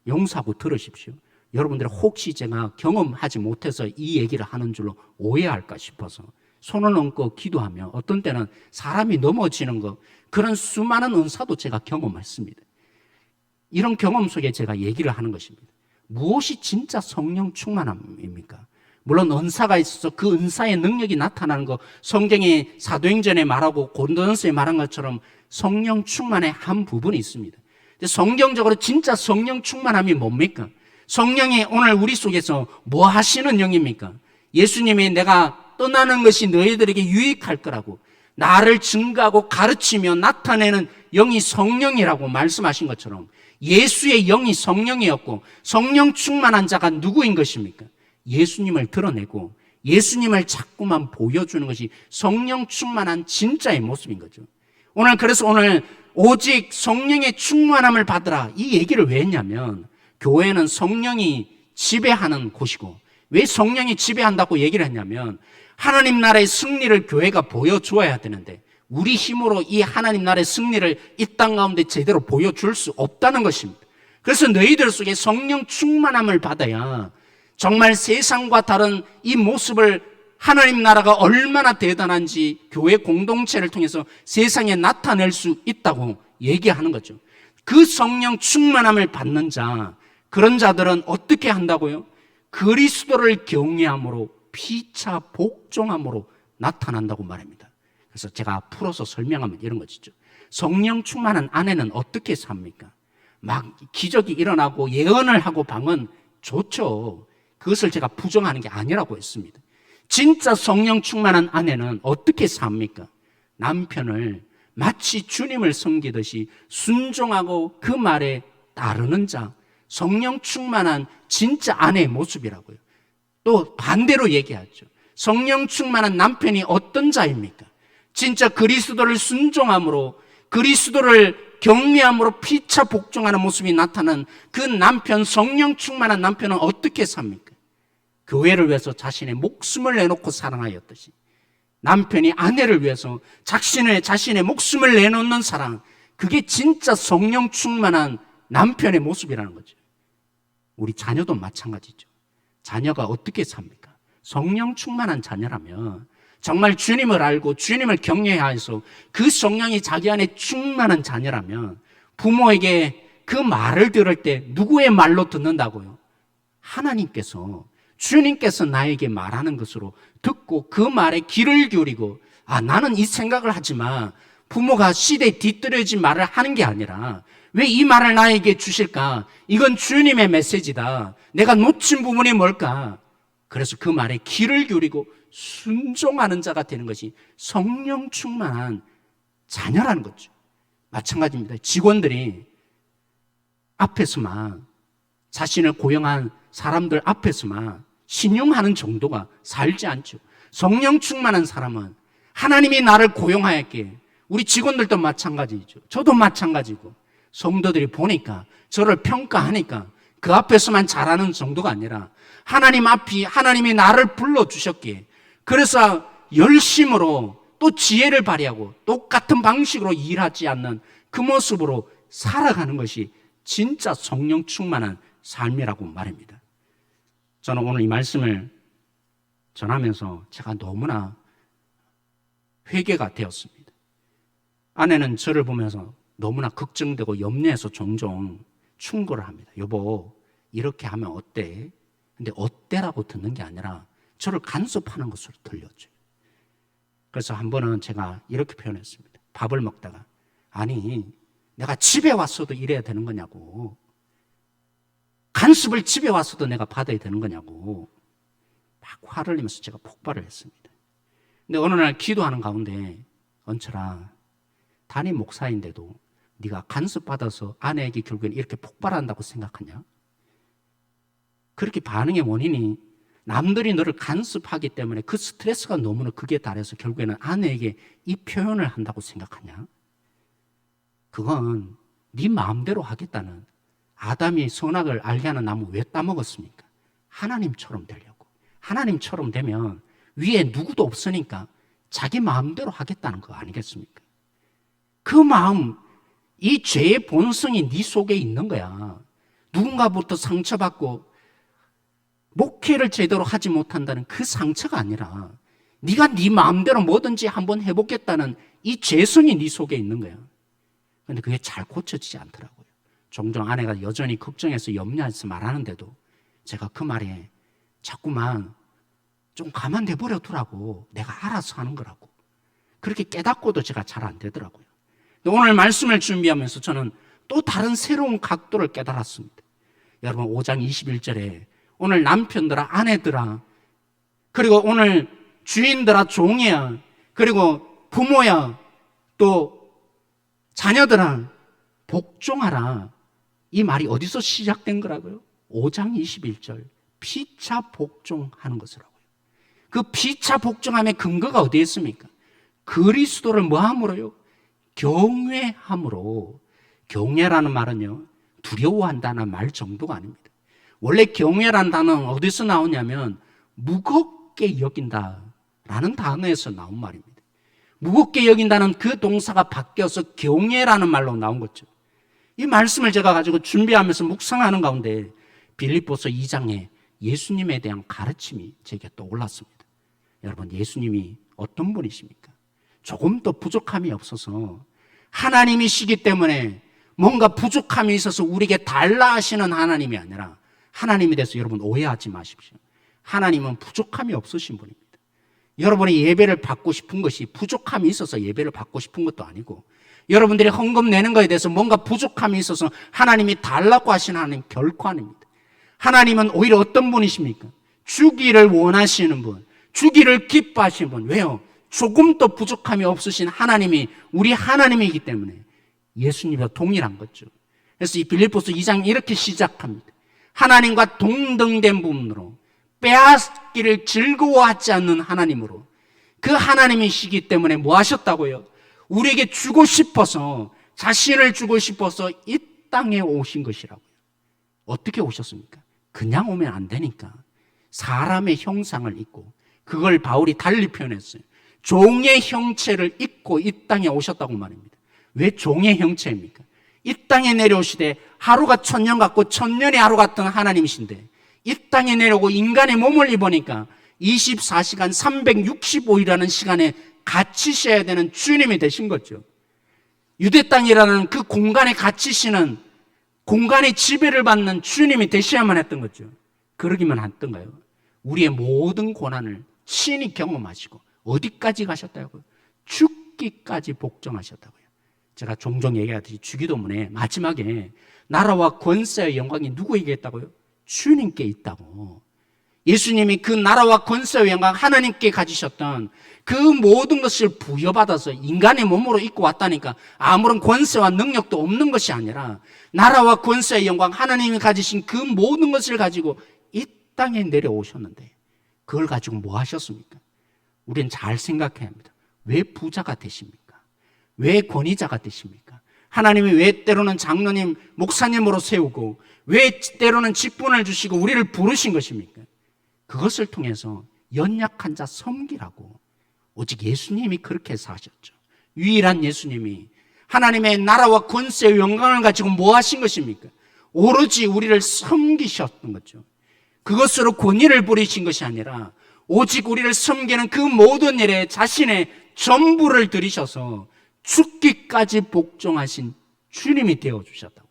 용서하고 들으십시오. 여러분들 혹시 제가 경험하지 못해서 이 얘기를 하는 줄로 오해할까 싶어서 손을 얹고 기도하며 어떤 때는 사람이 넘어지는 것, 그런 수많은 은사도 제가 경험했습니다. 이런 경험 속에 제가 얘기를 하는 것입니다. 무엇이 진짜 성령 충만함입니까? 물론 은사가 있어서 그 은사의 능력이 나타나는 것, 성경이 사도행전에 말하고 고린도전서에 말한 것처럼 성령 충만의 한 부분이 있습니다. 성경적으로 진짜 성령 충만함이 뭡니까? 성령이 오늘 우리 속에서 뭐 하시는 영입니까? 예수님이 내가 떠나는 것이 너희들에게 유익할 거라고, 나를 증거하고 가르치며 나타내는 영이 성령이라고 말씀하신 것처럼 예수의 영이 성령이었고, 성령 충만한 자가 누구인 것입니까? 예수님을 드러내고 예수님을 자꾸만 보여주는 것이 성령 충만한 진짜의 모습인 거죠. 그래서 오늘 오직 성령의 충만함을 받으라, 이 얘기를 왜 했냐면, 교회는 성령이 지배하는 곳이고, 왜 성령이 지배한다고 얘기를 했냐면, 하나님 나라의 승리를 교회가 보여주어야 되는데, 우리 힘으로 이 하나님 나라의 승리를 이 땅 가운데 제대로 보여줄 수 없다는 것입니다. 그래서 너희들 속에 성령 충만함을 받아야 정말 세상과 다른 이 모습을, 하나님 나라가 얼마나 대단한지 교회 공동체를 통해서 세상에 나타낼 수 있다고 얘기하는 거죠. 그 성령 충만함을 받는 자, 그런 자들은 어떻게 한다고요? 그리스도를 경외함으로, 피차 복종함으로 나타난다고 말합니다. 그래서 제가 풀어서 설명하면 이런 것이죠. 성령 충만한 아내는 어떻게 삽니까? 막 기적이 일어나고 예언을 하고 방은 좋죠. 그것을 제가 부정하는 게 아니라고 했습니다. 진짜 성령 충만한 아내는 어떻게 삽니까? 남편을 마치 주님을 섬기듯이 순종하고 그 말에 따르는 자, 성령 충만한 진짜 아내의 모습이라고요. 또 반대로 얘기하죠. 성령 충만한 남편이 어떤 자입니까? 진짜 그리스도를 순종함으로, 그리스도를 경외함으로 피차 복종하는 모습이 나타난 그 남편, 성령 충만한 남편은 어떻게 삽니까? 교회를 위해서 자신의 목숨을 내놓고 사랑하였듯이 남편이 아내를 위해서 자신의 목숨을 내놓는 사랑, 그게 진짜 성령 충만한 남편의 모습이라는 거죠. 우리 자녀도 마찬가지죠. 자녀가 어떻게 삽니까? 성령 충만한 자녀라면 정말 주님을 알고 주님을 경외하여서 그 성령이 자기 안에 충만한 자녀라면 부모에게 그 말을 들을 때 누구의 말로 듣는다고요? 하나님께서, 주님께서 나에게 말하는 것으로 듣고 그 말에 귀를 기울이고, 나는 이 생각을 하지만 부모가 시대에 뒤떨어진 말을 하는 게 아니라 왜 이 말을 나에게 주실까? 이건 주님의 메시지다. 내가 놓친 부분이 뭘까? 그래서 그 말에 귀를 기울이고 순종하는 자가 되는 것이 성령 충만한 자녀라는 거죠. 마찬가지입니다. 직원들이 앞에서만, 자신을 고용한 사람들 앞에서만 신용하는 정도가 살지 않죠. 성령 충만한 사람은 하나님이 나를 고용하였기에, 우리 직원들도 마찬가지죠. 저도 마찬가지고, 성도들이 보니까, 저를 평가하니까 그 앞에서만 잘하는 정도가 아니라 하나님 앞이, 하나님이 나를 불러주셨기에, 그래서 열심으로 또 지혜를 발휘하고 똑같은 방식으로 일하지 않는 그 모습으로 살아가는 것이 진짜 성령 충만한 삶이라고 말합니다. 저는 오늘 이 말씀을 전하면서 제가 너무나 회개가 되었습니다. 아내는 저를 보면서 너무나 걱정되고 염려해서 종종 충고를 합니다. 여보, 이렇게 하면 어때? 근데 어때라고 듣는 게 아니라 저를 간섭하는 것으로 들렸죠. 그래서 한 번은 제가 이렇게 표현했습니다. 밥을 먹다가, 아니, 내가 집에 왔어도 이래야 되는 거냐고, 간섭을 집에 왔어도 내가 받아야 되는 거냐고 막 화를 내면서 제가 폭발을 했습니다. 근데 어느 날 기도하는 가운데, 은철아, 담임 목사인데도 네가 간섭받아서 아내에게 결국엔 이렇게 폭발한다고 생각하냐? 그렇게 반응의 원인이 남들이 너를 간섭하기 때문에 그 스트레스가 너무나 극에 달해서 결국에는 아내에게 이 표현을 한다고 생각하냐? 그건 네 마음대로 하겠다는, 아담이 선악을 알게 하는 나무 왜 따먹었습니까? 하나님처럼 되려고. 하나님처럼 되면 위에 누구도 없으니까 자기 마음대로 하겠다는 거 아니겠습니까? 그 마음, 이 죄의 본성이 네 속에 있는 거야. 누군가부터 상처받고 목회를 제대로 하지 못한다는 그 상처가 아니라 네가 네 마음대로 뭐든지 한번 해보겠다는 이 죄성이 네 속에 있는 거야. 그런데 그게 잘 고쳐지지 않더라고요. 종종 아내가 여전히 걱정해서 염려해서 말하는데도 제가 그 말에 자꾸만 좀 가만둬 버려 두라고, 내가 알아서 하는 거라고, 그렇게 깨닫고도 제가 잘 안 되더라고요. 오늘 말씀을 준비하면서 저는 또 다른 새로운 각도를 깨달았습니다. 여러분, 5장 21절에 오늘 남편들아, 아내들아, 그리고 오늘 주인들아 종이야, 그리고 부모야, 또 자녀들아 복종하라. 이 말이 어디서 시작된 거라고요? 5장 21절 피차 복종하는 것이라고요. 그 피차 복종함의 근거가 어디에 있습니까? 그리스도를 뭐함으로요? 경외함으로. 경외라는 말은요, 두려워한다는 말 정도가 아닙니다. 원래 경외라는 단어는 어디서 나오냐면 무겁게 여긴다라는 단어에서 나온 말입니다. 무겁게 여긴다는 그 동사가 바뀌어서 경외라는 말로 나온 거죠. 이 말씀을 제가 가지고 준비하면서 묵상하는 가운데 빌립보서 2장에 예수님에 대한 가르침이 제게 떠올랐습니다. 여러분, 예수님이 어떤 분이십니까? 조금 더 부족함이 없어서 하나님이시기 때문에 뭔가 부족함이 있어서 우리에게 달라 하시는 하나님이 아니라, 하나님에 대해서 여러분 오해하지 마십시오. 하나님은 부족함이 없으신 분입니다. 여러분이 예배를 받고 싶은 것이 부족함이 있어서 예배를 받고 싶은 것도 아니고, 여러분들이 헌금 내는 것에 대해서 뭔가 부족함이 있어서 하나님이 달라고 하시는 하나님 결코 아닙니다. 하나님은 오히려 어떤 분이십니까? 주기를 원하시는 분, 주기를 기뻐하시는 분. 왜요? 조금 더 부족함이 없으신 하나님이 우리 하나님이기 때문에 예수님과 동일한 거죠. 그래서 이 빌립보서 2장 이렇게 시작합니다. 하나님과 동등된 부분으로, 빼앗기를 즐거워하지 않는 하나님으로, 그 하나님이시기 때문에 뭐 하셨다고요? 우리에게 주고 싶어서, 자신을 주고 싶어서 이 땅에 오신 것이라고요. 어떻게 오셨습니까? 그냥 오면 안 되니까 사람의 형상을 입고, 그걸 바울이 달리 표현했어요. 종의 형체를 입고 이 땅에 오셨다고 말입니다. 왜 종의 형체입니까? 이 땅에 내려오시되 하루가 천년 같고 천년이 하루 같은 하나님이신데, 이 땅에 내려오고 인간의 몸을 입으니까 24시간 365일이라는 시간에 갇히셔야 되는 주님이 되신 거죠. 유대 땅이라는 그 공간에 갇히시는, 공간의 지배를 받는 주님이 되셔야만 했던 거죠. 그러기만 했던가요? 우리의 모든 고난을 친히 경험하시고 어디까지 가셨다고요? 죽기까지 복종하셨다고요. 제가 종종 얘기하듯이 주기도문에 마지막에 나라와 권세의 영광이 누구에게 있다고요? 주님께 있다고. 예수님이 그 나라와 권세의 영광, 하나님께 가지셨던 그 모든 것을 부여받아서 인간의 몸으로 입고 왔다니까, 아무런 권세와 능력도 없는 것이 아니라 나라와 권세의 영광, 하나님이 가지신 그 모든 것을 가지고 이 땅에 내려오셨는데, 그걸 가지고 뭐 하셨습니까? 우리는 잘 생각해야 합니다. 왜 부자가 되십니까? 왜 권위자가 되십니까? 하나님이 왜 때로는 장로님, 목사님으로 세우고, 왜 때로는 직분을 주시고 우리를 부르신 것입니까? 그것을 통해서 연약한 자 섬기라고. 오직 예수님이 그렇게 사셨죠. 유일한 예수님이 하나님의 나라와 권세의 영광을 가지고 뭐 하신 것입니까? 오로지 우리를 섬기셨던 거죠. 그것으로 권위를 부리신 것이 아니라 오직 우리를 섬기는 그 모든 일에 자신의 전부를 들이셔서 죽기까지 복종하신 주님이 되어주셨다고.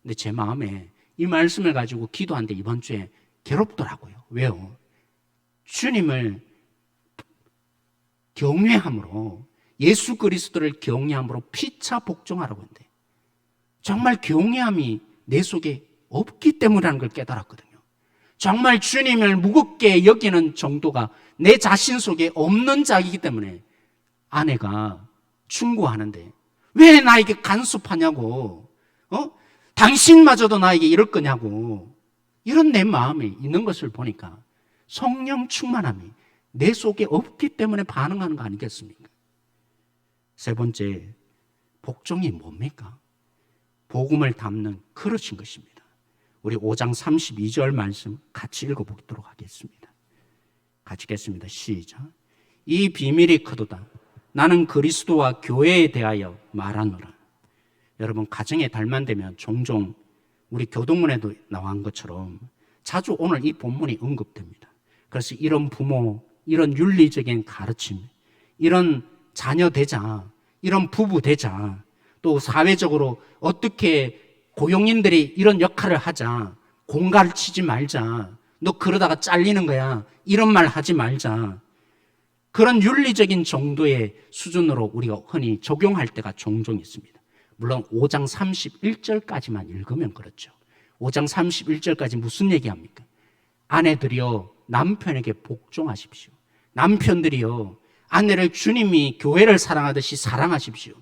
근데 제 마음에 이 말씀을 가지고 기도하는데 이번 주에 괴롭더라고요. 왜요? 주님을 경외함으로, 예수 그리스도를 경외함으로 피차 복종하라고 했는데, 정말 경외함이 내 속에 없기 때문이라는 걸 깨달았거든요. 정말 주님을 무겁게 여기는 정도가 내 자신 속에 없는 자이기 때문에 아내가 충고하는데 왜 나에게 간섭하냐고, 당신마저도 나에게 이럴 거냐고, 이런 내 마음이 있는 것을 보니까 성령 충만함이 내 속에 없기 때문에 반응하는 거 아니겠습니까? 세 번째, 복종이 뭡니까? 복음을 담는 그릇인 것입니다. 우리 5장 32절 말씀 같이 읽어보도록 하겠습니다. 같이 읽겠습니다. 시작. 이 비밀이 크도다. 나는 그리스도와 교회에 대하여 말하노라. 여러분, 가정의 달만 되면 종종 우리 교동문에도 나온 것처럼 자주 오늘 이 본문이 언급됩니다. 그래서 이런 부모, 이런 윤리적인 가르침, 이런 자녀 되자, 이런 부부 되자, 또 사회적으로 어떻게 고용인들이 이런 역할을 하자, 공갈치지 말자, 너 그러다가 잘리는 거야, 이런 말 하지 말자, 그런 윤리적인 정도의 수준으로 우리가 흔히 적용할 때가 종종 있습니다. 물론 5장 31절까지만 읽으면 그렇죠. 5장 31절까지 무슨 얘기합니까? 아내들이여 남편에게 복종하십시오. 남편들이요, 아내를 주님이 교회를 사랑하듯이 사랑하십시오.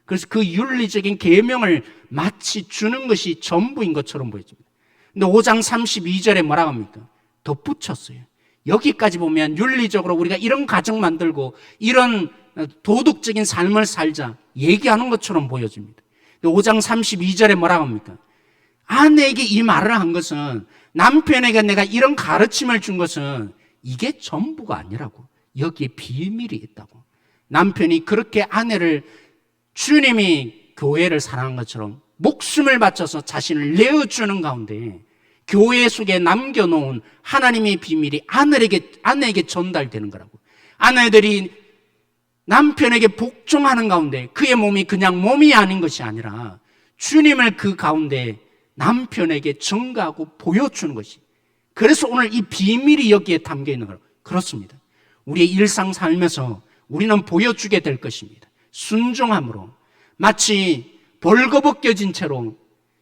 그래서 그 윤리적인 계명을 마치 주는 것이 전부인 것처럼 보여집니다. 근데 5장 32절에 뭐라고 합니까? 덧붙였어요. 여기까지 보면 윤리적으로 우리가 이런 가정 만들고 이런 도덕적인 삶을 살자 얘기하는 것처럼 보여집니다. 5장 32절에 뭐라고 합니까? 아내에게 이 말을 한 것은, 남편에게 내가 이런 가르침을 준 것은 이게 전부가 아니라고, 여기에 비밀이 있다고. 남편이 그렇게 아내를 주님이 교회를 사랑한 것처럼 목숨을 바쳐서 자신을 내어주는 가운데 교회 속에 남겨놓은 하나님의 비밀이 아내에게 전달되는 거라고. 아내들이 남편에게 복종하는 가운데 그의 몸이 그냥 몸이 아닌 것이 아니라 주님을 그 가운데 남편에게 전가하고 보여주는 것이. 그래서 오늘 이 비밀이 여기에 담겨 있는 거라고. 그렇습니다. 우리의 일상 삶에서 우리는 보여주게 될 것입니다. 순종함으로, 마치 벌거벗겨진 채로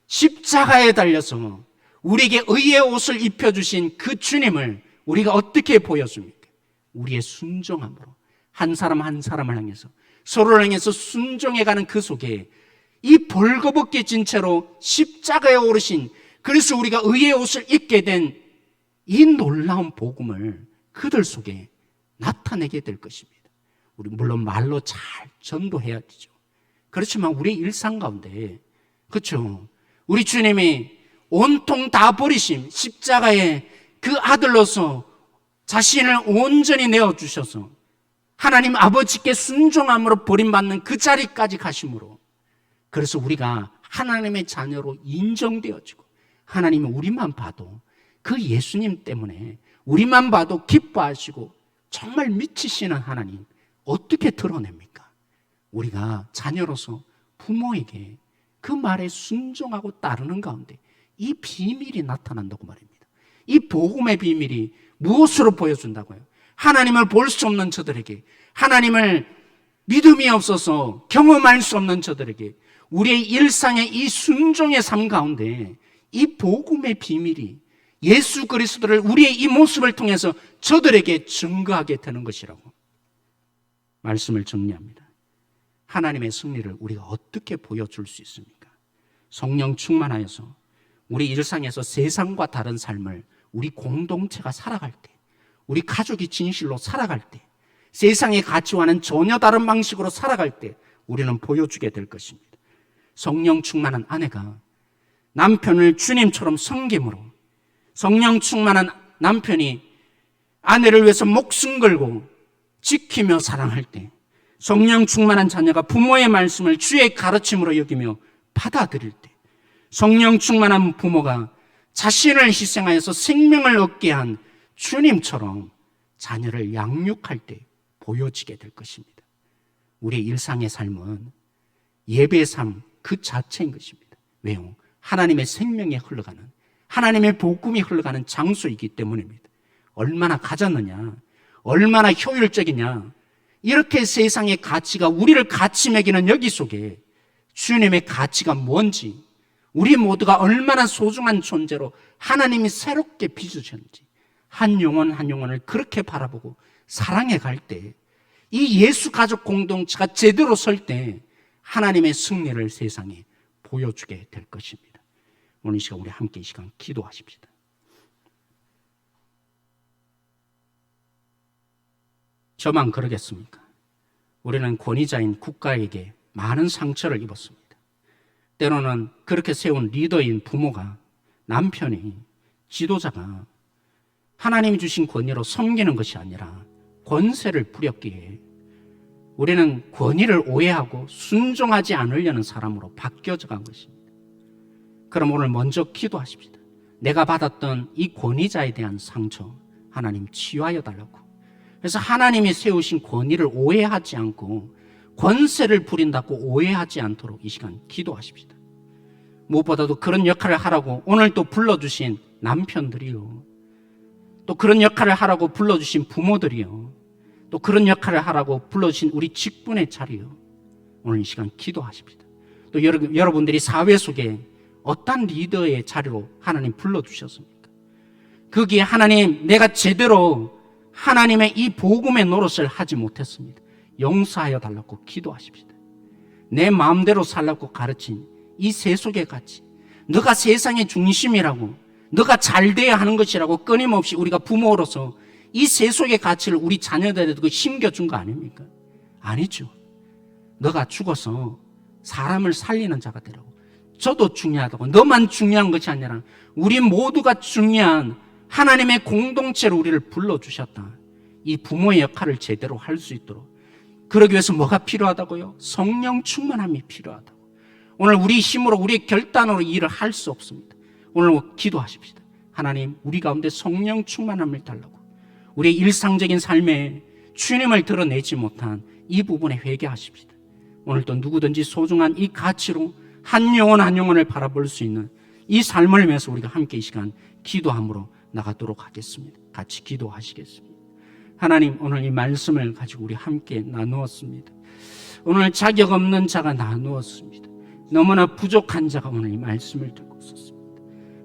십자가에 달려서 우리에게 의의 옷을 입혀주신 그 주님을 우리가 어떻게 보여줍니까? 우리의 순종함으로, 한 사람 한 사람을 향해서, 서로를 향해서 순종해가는 그 속에 이 벌거벗겨진 채로 십자가에 오르신, 그래서 우리가 의의 옷을 입게 된 이 놀라운 복음을 그들 속에 나타내게 될 것입니다. 우리 물론 말로 잘 전도해야 되죠. 그렇지만 우리 일상 가운데, 그렇죠, 우리 주님이 온통 다 버리심, 십자가에 그 아들로서 자신을 온전히 내어주셔서 하나님 아버지께 순종함으로 버림받는 그 자리까지 가심으로, 그래서 우리가 하나님의 자녀로 인정되어지고, 하나님은 우리만 봐도 그 예수님 때문에 우리만 봐도 기뻐하시고 정말 미치시는 하나님 어떻게 드러냅니까? 우리가 자녀로서 부모에게 그 말에 순종하고 따르는 가운데 이 비밀이 나타난다고 말입니다. 이 복음의 비밀이 무엇으로 보여준다고요? 하나님을 볼 수 없는 저들에게, 하나님을 믿음이 없어서 경험할 수 없는 저들에게, 우리의 일상의 이 순종의 삶 가운데 이 복음의 비밀이 예수 그리스도를 우리의 이 모습을 통해서 저들에게 증거하게 되는 것이라고. 말씀을 정리합니다. 하나님의 승리를 우리가 어떻게 보여줄 수 있습니까? 성령 충만하여서 우리 일상에서 세상과 다른 삶을 우리 공동체가 살아갈 때, 우리 가족이 진실로 살아갈 때, 세상의 가치와는 전혀 다른 방식으로 살아갈 때 우리는 보여주게 될 것입니다. 성령 충만한 아내가 남편을 주님처럼 섬김으로, 성령 충만한 남편이 아내를 위해서 목숨 걸고 지키며 사랑할 때, 성령 충만한 자녀가 부모의 말씀을 주의 가르침으로 여기며 받아들일 때, 성령 충만한 부모가 자신을 희생하여서 생명을 얻게 한 주님처럼 자녀를 양육할 때 보여지게 될 것입니다. 우리의 일상의 삶은 예배의 삶 그 자체인 것입니다. 왜요? 하나님의 생명이 흘러가는, 하나님의 복음이 흘러가는 장소이기 때문입니다. 얼마나 가졌느냐, 얼마나 효율적이냐, 이렇게 세상의 가치가 우리를 가치 매기는 여기 속에 주님의 가치가 뭔지, 우리 모두가 얼마나 소중한 존재로 하나님이 새롭게 빚으셨는지, 한 영혼 한 영혼을 그렇게 바라보고 사랑해 갈 때, 이 예수 가족 공동체가 제대로 설 때 하나님의 승리를 세상에 보여주게 될 것입니다. 오늘 이 시간 우리 함께 이 시간 기도하십시다. 저만 그러겠습니까? 우리는 권위자인 국가에게 많은 상처를 입었습니다. 때로는 그렇게 세운 리더인 부모가, 남편이, 지도자가 하나님이 주신 권위로 섬기는 것이 아니라 권세를 부렸기에 우리는 권위를 오해하고 순종하지 않으려는 사람으로 바뀌어져 간 것입니다. 그럼 오늘 먼저 기도하십시다. 내가 받았던 이 권위자에 대한 상처 하나님 치유하여 달라고. 그래서 하나님이 세우신 권위를 오해하지 않고 권세를 부린다고 오해하지 않도록 이 시간 기도하십시다. 무엇보다도 그런 역할을 하라고 오늘 또 불러주신 남편들이요, 또 그런 역할을 하라고 불러주신 부모들이요, 또 그런 역할을 하라고 불러주신 우리 직분의 자리요, 오늘 이 시간 기도하십시다. 또 여러분들이 사회 속에 어떤 리더의 자리로 하나님 불러주셨습니까? 거기에 하나님, 내가 제대로 하나님의 이 복음의 노릇을 하지 못했습니다. 용서하여 달라고 기도하십시다. 내 마음대로 살라고 가르친 이 세속의 가치, 너가 세상의 중심이라고, 너가 잘 돼야 하는 것이라고 끊임없이 우리가 부모로서 이 세속의 가치를 우리 자녀들에게 심겨준 거 아닙니까? 아니죠. 너가 죽어서 사람을 살리는 자가 되라고. 저도 중요하다고. 너만 중요한 것이 아니라 우리 모두가 중요한 하나님의 공동체로 우리를 불러주셨다. 이 부모의 역할을 제대로 할 수 있도록. 그러기 위해서 뭐가 필요하다고요? 성령 충만함이 필요하다고. 오늘 우리 힘으로, 우리의 결단으로 일을 할 수 없습니다. 오늘 기도하십시다. 하나님, 우리 가운데 성령 충만함을 달라고. 우리의 일상적인 삶에 주님을 드러내지 못한 이 부분에 회개하십시다. 오늘도 누구든지 소중한 이 가치로 한 영혼 한 영혼을 바라볼 수 있는 이 삶을 위해서 우리가 함께 이 시간 기도함으로 나가도록 하겠습니다. 같이 기도하시겠습니다. 하나님, 오늘 이 말씀을 가지고 우리 함께 나누었습니다. 오늘 자격 없는 자가 나누었습니다. 너무나 부족한 자가 오늘 이 말씀을 듣고 있었습니다.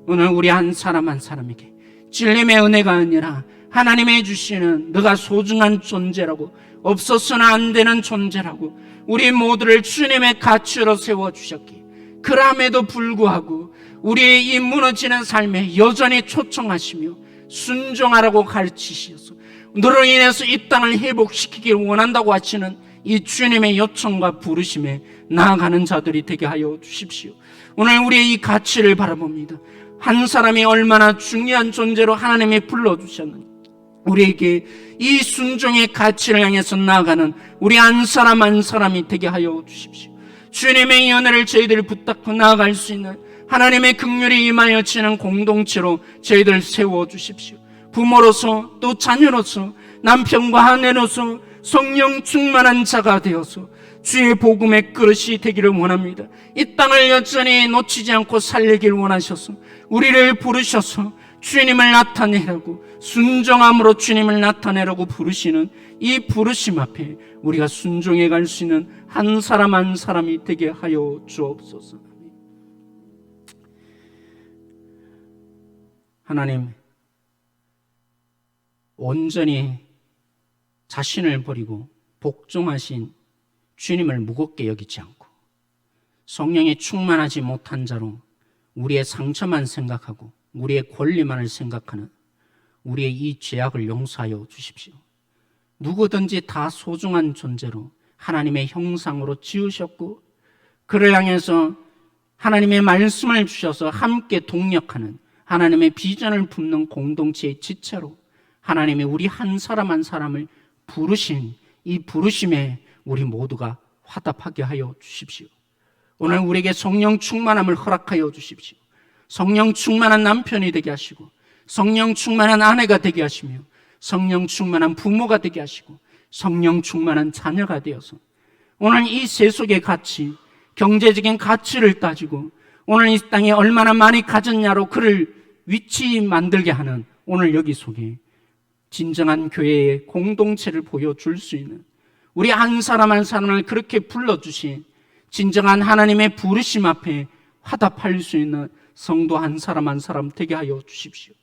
오늘 우리 한 사람 한 사람에게 진림의 은혜가 아니라 하나님의 주시는 너가 소중한 존재라고, 없어서는 안 되는 존재라고 우리 모두를 주님의 가치로 세워주셨기에, 그럼에도 불구하고 우리의 이 무너지는 삶에 여전히 초청하시며 순종하라고 가르치시어서 너로 인해서 이 땅을 회복시키길 원한다고 하시는 이 주님의 요청과 부르심에 나아가는 자들이 되게 하여 주십시오. 오늘 우리의 이 가치를 바라봅니다. 한 사람이 얼마나 중요한 존재로 하나님이 불러주셨는지, 우리에게 이 순종의 가치를 향해서 나아가는 우리 한 사람 한 사람이 되게 하여 주십시오. 주님의 연애를 저희들 붙잡고 나아갈 수 있는 하나님의 긍휼이 임하여 지는 공동체로 저희들 세워주십시오. 부모로서, 또 자녀로서, 남편과 아내로서 성령 충만한 자가 되어서 주의 복음의 그릇이 되기를 원합니다. 이 땅을 여전히 놓치지 않고 살리길 원하셔서 우리를 부르셔서 주님을 나타내라고, 순종함으로 주님을 나타내라고 부르시는 이 부르심 앞에 우리가 순종해 갈 수 있는 한 사람 한 사람이 되게 하여 주옵소서. 하나님, 온전히 자신을 버리고 복종하신 주님을 무겁게 여기지 않고 성령에 충만하지 못한 자로 우리의 상처만 생각하고 우리의 권리만을 생각하는 우리의 이 죄악을 용서하여 주십시오. 누구든지 다 소중한 존재로 하나님의 형상으로 지으셨고, 그를 향해서 하나님의 말씀을 주셔서 함께 동력하는 하나님의 비전을 품는 공동체의 지체로 하나님이 우리 한 사람 한 사람을 부르신 이 부르심에 우리 모두가 화답하게 하여 주십시오. 오늘 우리에게 성령 충만함을 허락하여 주십시오. 성령 충만한 남편이 되게 하시고, 성령 충만한 아내가 되게 하시며, 성령 충만한 부모가 되게 하시고, 성령 충만한 자녀가 되어서 오늘 이 세속의 가치, 경제적인 가치를 따지고 오늘 이 땅에 얼마나 많이 가졌냐로 그를 위치 만들게 하는 오늘 여기 속에 진정한 교회의 공동체를 보여줄 수 있는, 우리 한 사람 한 사람을 그렇게 불러주신 진정한 하나님의 부르심 앞에 화답할 수 있는 성도 한 사람 한 사람 되게 하여 주십시오.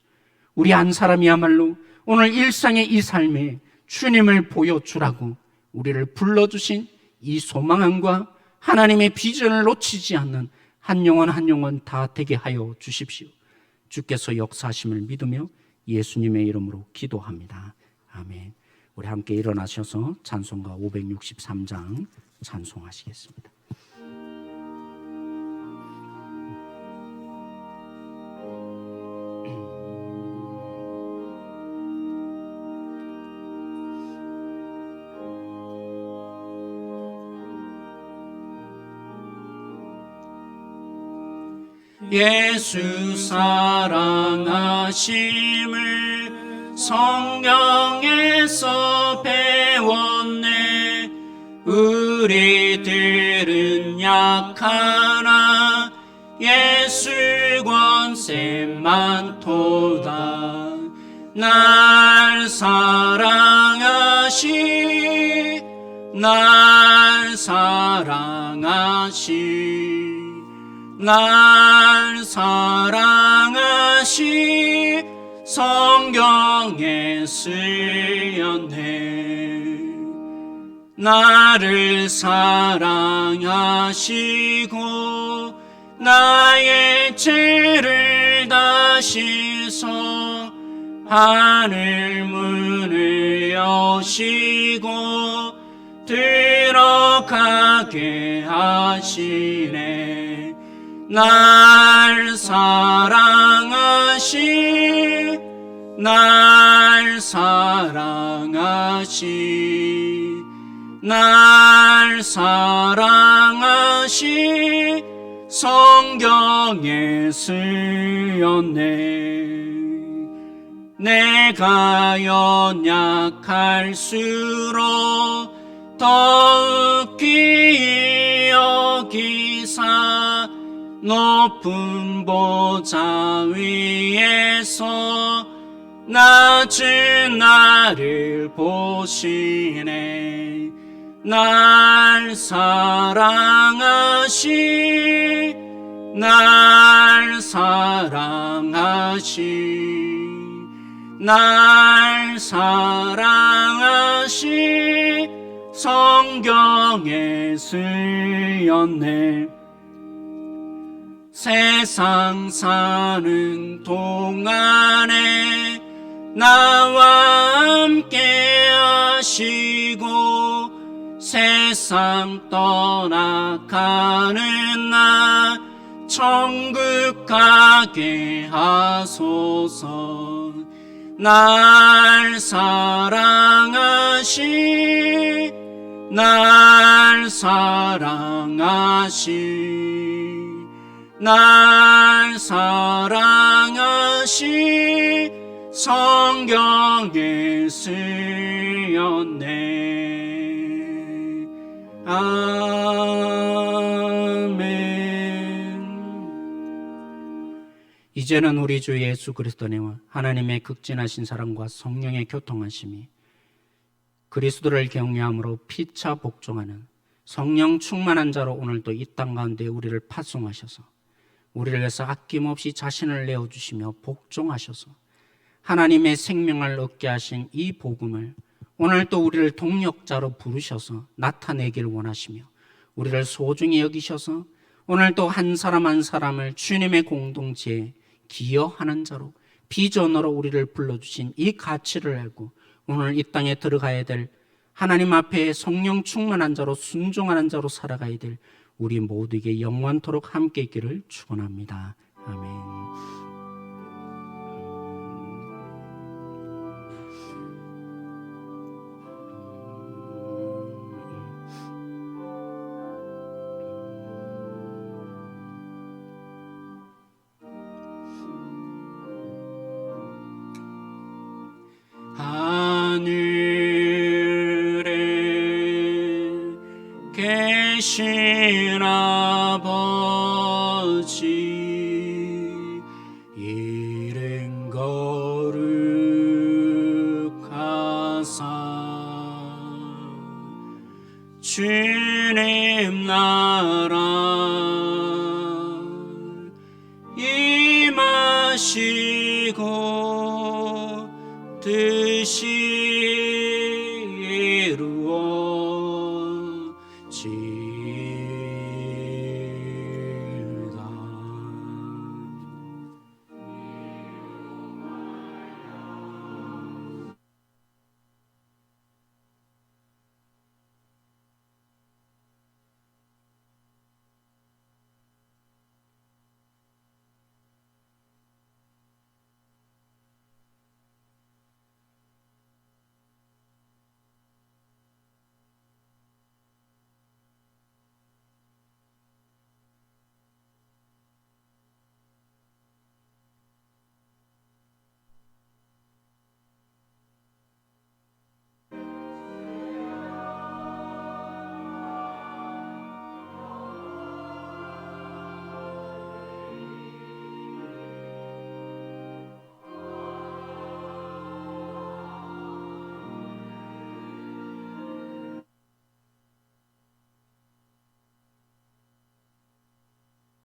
우리 한 사람이야말로 오늘 일상의 이 삶에 주님을 보여주라고 우리를 불러주신 이 소망함과 하나님의 비전을 놓치지 않는 한 영혼 한 영혼 다 되게 하여 주십시오. 주께서 역사하심을 믿으며 예수님의 이름으로 기도합니다. 아멘. 우리 함께 일어나셔서 찬송가 563장 찬송하시겠습니다. 예수 사랑하심을 성경에서 배웠네. 우리들은 약하나 예수 권세 많도다. 날 사랑하시 날 사랑하시 성경에 쓰였네. 나를 사랑하시고 나의 죄를 다 씻어 하늘 문을 여시고 들어가게 하시네. 날 사랑하시 날 사랑하시 성경에 쓰였네. 내가 연약할수록 더욱 귀히 여기사 높은 보좌 위에서 낮은 나를 보시네. 날 사랑하시 날 사랑하시 성경에 쓰였네. 세상 사는 동안에 나와 함께 하시고 세상 떠나가는 나 천국 가게 하소서. 날 사랑하시 날 사랑하시 성경에 쓰였네. 아멘. 이제는 우리 주 예수 그리스도 안에와 하나님의 극진하신 사랑과 성령의 교통하심이 그리스도를 경외함으로 피차 복종하는 성령 충만한 자로 오늘도 이 땅 가운데 우리를 파송하셔서 우리를 위해서 아낌없이 자신을 내어주시며 복종하셔서 하나님의 생명을 얻게 하신 이 복음을 오늘 또 우리를 동력자로 부르셔서 나타내길 원하시며 우리를 소중히 여기셔서 오늘 또 한 사람 한 사람을 주님의 공동체에 기여하는 자로 비전으로 우리를 불러주신 이 가치를 알고 오늘 이 땅에 들어가야 될 하나님 앞에 성령 충만한 자로 순종하는 자로 살아가야 될 우리 모두에게 영원토록 함께 있기를 축원합니다. 아멘. 하늘에 계신 아버지 이름 거룩하사 주님 나라 임하시고